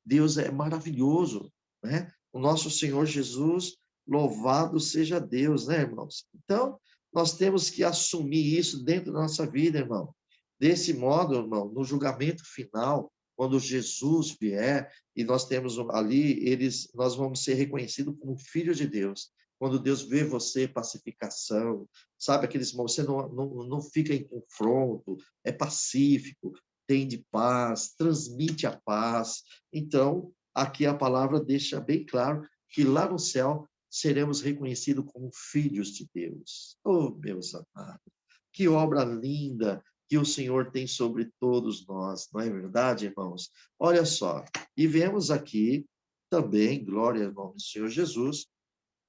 Deus é maravilhoso, né? O nosso Senhor Jesus, louvado seja Deus, né, irmãos? Então, nós temos que assumir isso dentro da nossa vida, irmão. Desse modo, irmão, no julgamento final, quando Jesus vier, e nós temos ali, nós vamos ser reconhecidos como filhos de Deus. Quando Deus vê você, pacificação, sabe, você não fica em confronto, é pacífico. tende paz, transmite a paz. Então, aqui a palavra deixa bem claro que lá no céu seremos reconhecidos como filhos de Deus. Oh, meus amados, que obra linda que o Senhor tem sobre todos nós, não é verdade, irmãos? Olha só, e vemos aqui também, glória ao nome do Senhor Jesus,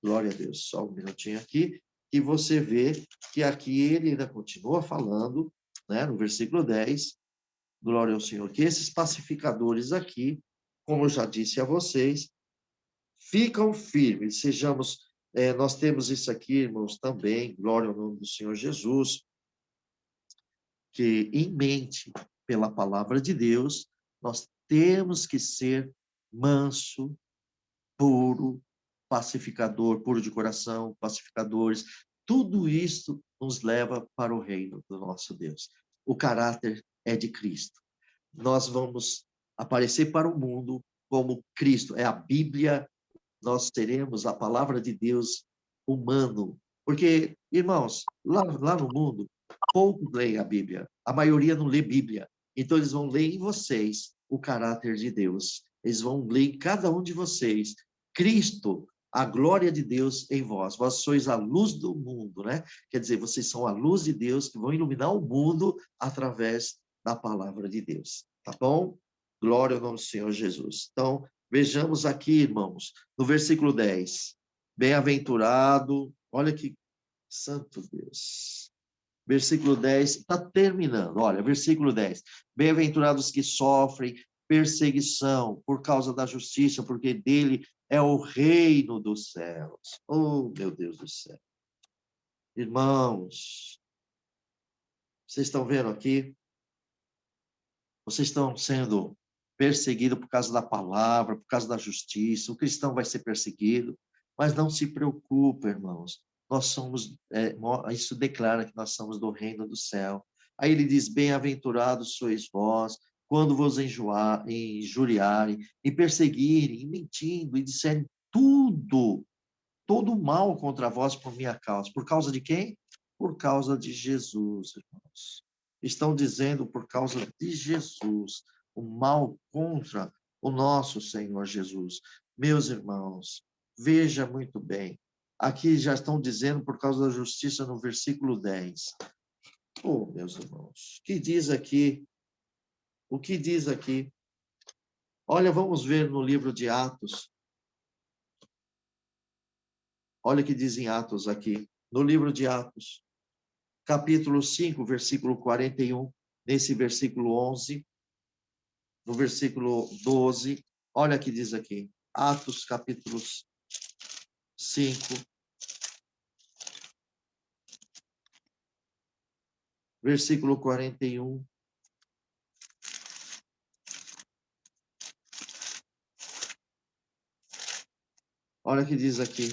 glória a Deus, só um minutinho aqui, e você vê que aqui ele ainda continua falando, né, no versículo 10, glória ao Senhor, que esses pacificadores aqui, como eu já disse a vocês, ficam firmes, sejamos, nós temos isso aqui, irmãos, também, glória ao nome do Senhor Jesus, que em mente, pela palavra de Deus, nós temos que ser manso, puro, pacificador, puro de coração, pacificadores. Tudo isso nos leva para o reino do nosso Deus. O caráter é de Cristo. Nós vamos aparecer para o mundo como Cristo. É a Bíblia, nós teremos a palavra de Deus humano. Porque, irmãos, lá no mundo, poucos leem a Bíblia. A maioria não lê Bíblia. Então, eles vão ler em vocês o caráter de Deus. Eles vão ler em cada um de vocês Cristo, a glória de Deus em vós. Vós sois a luz do mundo, né? Quer dizer, vocês são a luz de Deus que vão iluminar o mundo através da palavra de Deus. Tá bom? Glória ao nome do Senhor Jesus. Então, vejamos aqui, irmãos, no versículo 10. Bem-aventurado, olha que santo Deus. Versículo 10, está terminando, olha, versículo 10. Bem-aventurados que sofrem perseguição por causa da justiça, porque dele é o reino dos céus. Oh, meu Deus do céu. Irmãos, vocês estão vendo aqui? Vocês estão sendo perseguidos por causa da palavra, por causa da justiça. O cristão vai ser perseguido, mas não se preocupe, irmãos. Nós somos, isso declara que nós somos do reino do céu. Aí ele diz, bem-aventurados sois vós, quando vos injuriarem, e perseguirem, e mentindo, e disserem todo mal contra vós por minha causa. Por causa de quem? Por causa de Jesus, irmãos. Estão dizendo por causa de Jesus, o mal contra o nosso Senhor Jesus. Meus irmãos, veja muito bem. Aqui já estão dizendo por causa da justiça no versículo 10. Oh, meus irmãos, o que diz aqui? O que diz aqui? Olha, vamos ver no livro de Atos. Olha o que diz em Atos aqui. No livro de Atos, capítulo 5, versículo 41, nesse versículo 11, no versículo 12, olha o que diz aqui. Atos, capítulo 5, versículo 41. Olha o que diz aqui.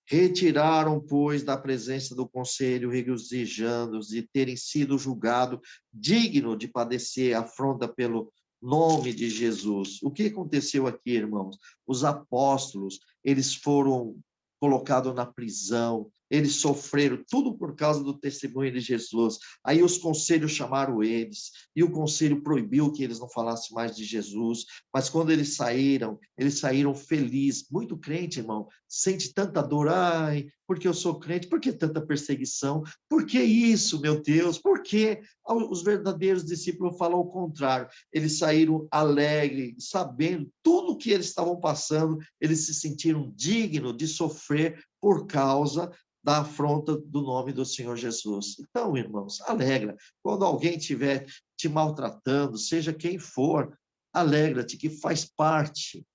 Retiraram, pois, da presença do conselho, regozijando-os de terem sido julgados digno de padecer afronta pelo nome de Jesus. O que aconteceu aqui, irmãos? Os apóstolos, eles foram colocados na prisão, eles sofreram tudo por causa do testemunho de Jesus. Aí os conselhos chamaram eles, e o conselho proibiu que eles não falassem mais de Jesus, mas quando eles saíram felizes. Muito crente, irmão, sente tanta dor. Ai, porque eu sou crente, por que tanta perseguição? Por que isso, meu Deus? Por que os verdadeiros discípulos falam o contrário? Eles saíram alegres, sabendo tudo o que eles estavam passando, eles se sentiram dignos de sofrer por causa da afronta do nome do Senhor Jesus. Então, irmãos, alegra. Quando alguém estiver te maltratando, seja quem for, alegra-te que faz parte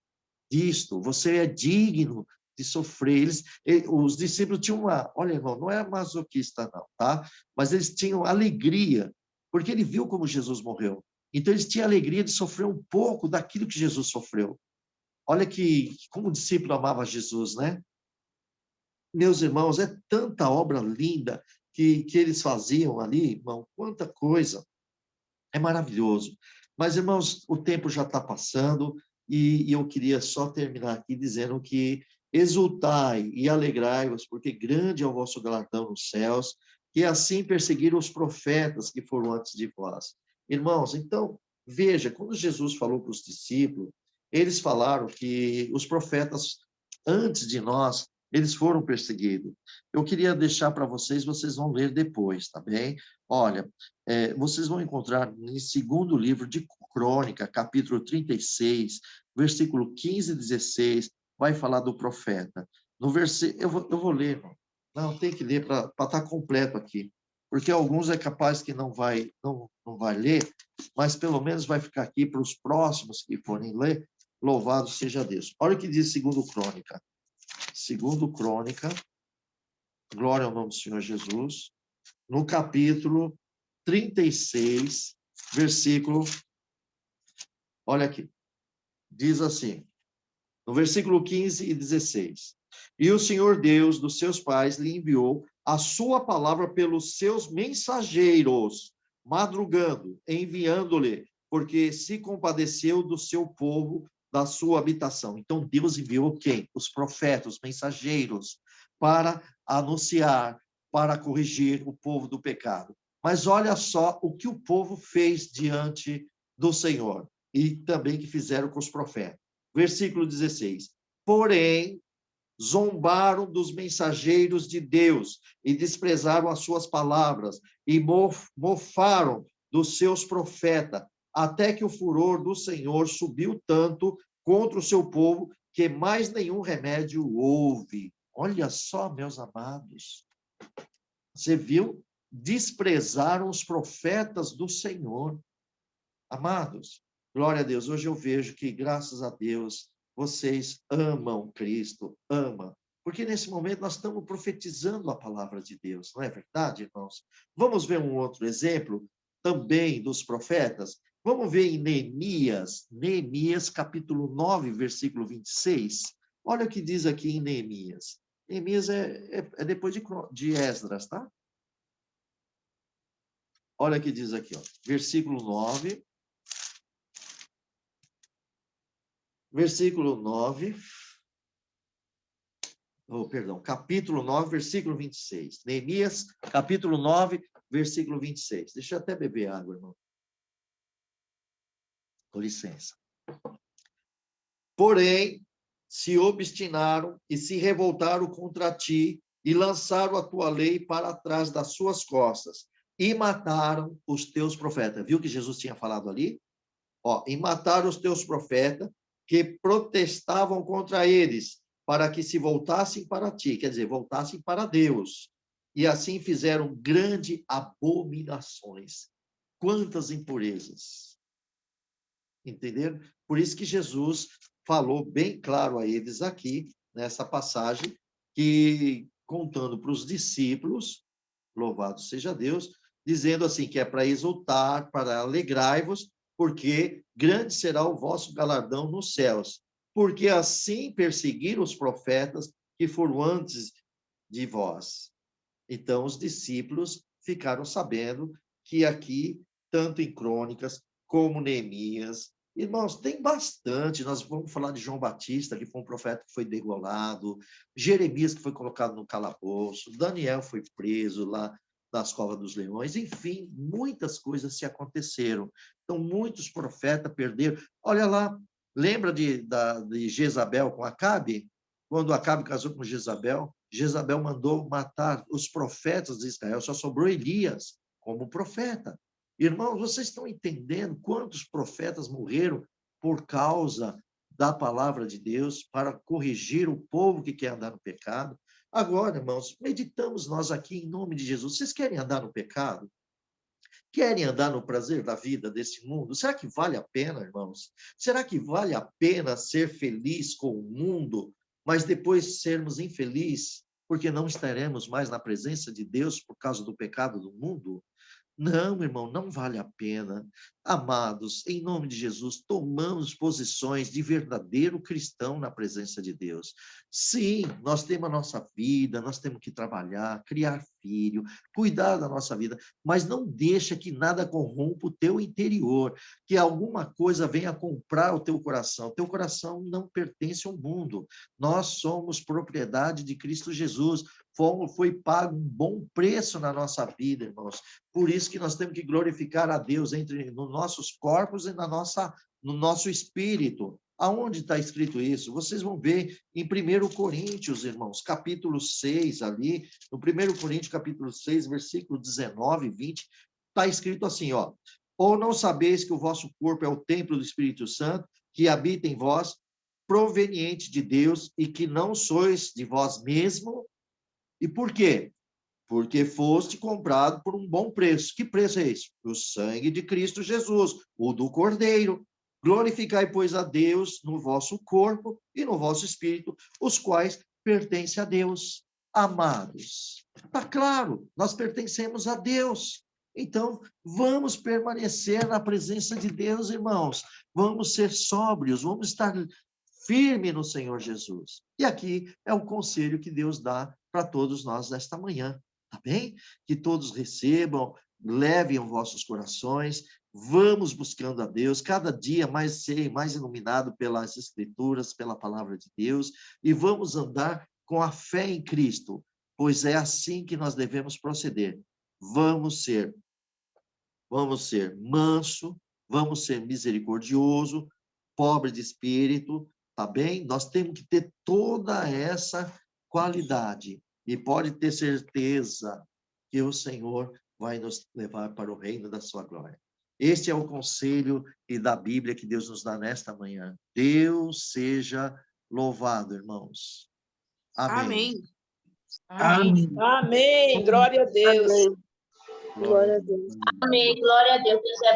disto. Você é digno de sofrer. Os discípulos tinham olha, irmão, não é masoquista não, tá? Mas eles tinham alegria, porque ele viu como Jesus morreu. Então eles tinham alegria de sofrer um pouco daquilo que Jesus sofreu. Olha como o discípulo amava Jesus, né? Meus irmãos, é tanta obra linda que eles faziam ali, irmão, quanta coisa. É maravilhoso. Mas, irmãos, o tempo já está passando e eu queria só terminar aqui dizendo que exultai e alegrai-vos, porque grande é o vosso galardão nos céus, que assim perseguiram os profetas que foram antes de vós. Irmãos, então, veja, quando Jesus falou para os discípulos, eles falaram que os profetas, antes de nós, eles foram perseguidos. Eu queria deixar para vocês, vocês vão ler depois, tá bem? Olha, vocês vão encontrar em segundo livro de Crônica, capítulo 36, versículo 15 e 16, vai falar do profeta. No versículo, eu vou ler, irmão. Não, tem que ler para estar completo aqui. Porque alguns é capaz que não vai ler, mas pelo menos vai ficar aqui para os próximos que forem ler. Louvado seja Deus. Olha o que diz segundo Crônica. Segundo Crônica, glória ao nome do Senhor Jesus, no capítulo 36, versículo, olha aqui, diz assim, no versículo 15 e 16, e o Senhor Deus dos seus pais lhe enviou a sua palavra pelos seus mensageiros, madrugando, enviando-lhe, porque se compadeceu do seu povo, da sua habitação. Então, Deus enviou quem? Os profetas, os mensageiros, para anunciar, para corrigir o povo do pecado. Mas olha só o que o povo fez diante do Senhor, e também que fizeram com os profetas. Versículo 16. Porém, zombaram dos mensageiros de Deus e desprezaram as suas palavras e mofaram dos seus profetas, até que o furor do Senhor subiu tanto contra o seu povo que mais nenhum remédio houve. Olha só, meus amados. Você viu? Desprezaram os profetas do Senhor. Amados, glória a Deus. Hoje eu vejo que, graças a Deus, vocês amam Cristo, amam. Porque nesse momento nós estamos profetizando a palavra de Deus, não é verdade, irmãos? Vamos ver um outro exemplo também dos profetas. Vamos ver em Neemias capítulo 9, versículo 26. Olha o que diz aqui em Neemias. Neemias é depois de Esdras, tá? Olha o que diz aqui, ó. Versículo 9. Versículo 9, capítulo 9, versículo 26. Neemias, capítulo 9, versículo 26. Deixa eu até beber água, irmão. Com licença. Porém, se obstinaram e se revoltaram contra ti e lançaram a tua lei para trás das suas costas e mataram os teus profetas. Viu que Jesus tinha falado ali? Ó, e mataram os teus profetas que protestavam contra eles, para que se voltassem para ti, quer dizer, voltassem para Deus. E assim fizeram grandes abominações. Quantas impurezas. Entenderam? Por isso que Jesus falou bem claro a eles aqui, nessa passagem, que contando para os discípulos, louvado seja Deus, dizendo assim, que é para exultar, para alegrai-vos, porque grande será o vosso galardão nos céus, porque assim perseguiram os profetas que foram antes de vós. Então, os discípulos ficaram sabendo que aqui, tanto em Crônicas, como Neemias, irmãos, tem bastante. Nós vamos falar de João Batista, que foi um profeta que foi degolado, Jeremias, que foi colocado no calabouço, Daniel foi preso lá das covas dos leões, enfim, muitas coisas se aconteceram. Então, muitos profetas perderam. Olha lá, lembra de Jezabel com Acabe? Quando Acabe casou com Jezabel, Jezabel mandou matar os profetas de Israel, só sobrou Elias como profeta. Irmãos, vocês estão entendendo quantos profetas morreram por causa da palavra de Deus para corrigir o povo que quer andar no pecado? Agora, irmãos, meditamos nós aqui em nome de Jesus. Vocês querem andar no pecado? Querem andar no prazer da vida desse mundo? Será que vale a pena, irmãos? Será que vale a pena ser feliz com o mundo, mas depois sermos infelizes porque não estaremos mais na presença de Deus por causa do pecado do mundo? Não, irmão, não vale a pena. Amados, em nome de Jesus, tomamos posições de verdadeiro cristão na presença de Deus. Sim, nós temos a nossa vida, nós temos que trabalhar, criar filho, cuidar da nossa vida, mas não deixa que nada corrompa o teu interior, que alguma coisa venha comprar o teu coração. O teu coração não pertence ao mundo. Nós somos propriedade de Cristo Jesus. foi pago um bom preço na nossa vida, irmãos. Por isso que nós temos que glorificar a Deus nos nossos corpos e no nosso espírito. Aonde está escrito isso? Vocês vão ver em 1 Coríntios, irmãos, capítulo 6, ali, no 1 Coríntios, capítulo 6, versículo 19 e 20, está escrito assim, ó: ou não sabeis que o vosso corpo é o templo do Espírito Santo, que habita em vós, proveniente de Deus, e que não sois de vós mesmo? E por quê? Porque foste comprado por um bom preço. Que preço é esse? O sangue de Cristo Jesus, o do Cordeiro. Glorificai, pois, a Deus no vosso corpo e no vosso espírito, os quais pertencem a Deus. Amados, está claro, nós pertencemos a Deus. Então, vamos permanecer na presença de Deus, irmãos. Vamos ser sóbrios, vamos estar firme no Senhor Jesus. E aqui é o conselho que Deus dá para todos nós nesta manhã, tá bem? Que todos recebam, levem os vossos corações, vamos buscando a Deus, cada dia mais iluminado pelas Escrituras, pela palavra de Deus, e vamos andar com a fé em Cristo, pois é assim que nós devemos proceder. Vamos ser manso, vamos ser misericordioso, pobre de espírito, tá bem? Nós temos que ter toda essa qualidade e pode ter certeza que o Senhor vai nos levar para o reino da sua glória. Este é o conselho e da Bíblia que Deus nos dá nesta manhã. Deus seja louvado, irmãos. Amém. Amém. Amém. Glória a Deus. Amém. Glória a Deus. Amém. Glória a Deus. Deus é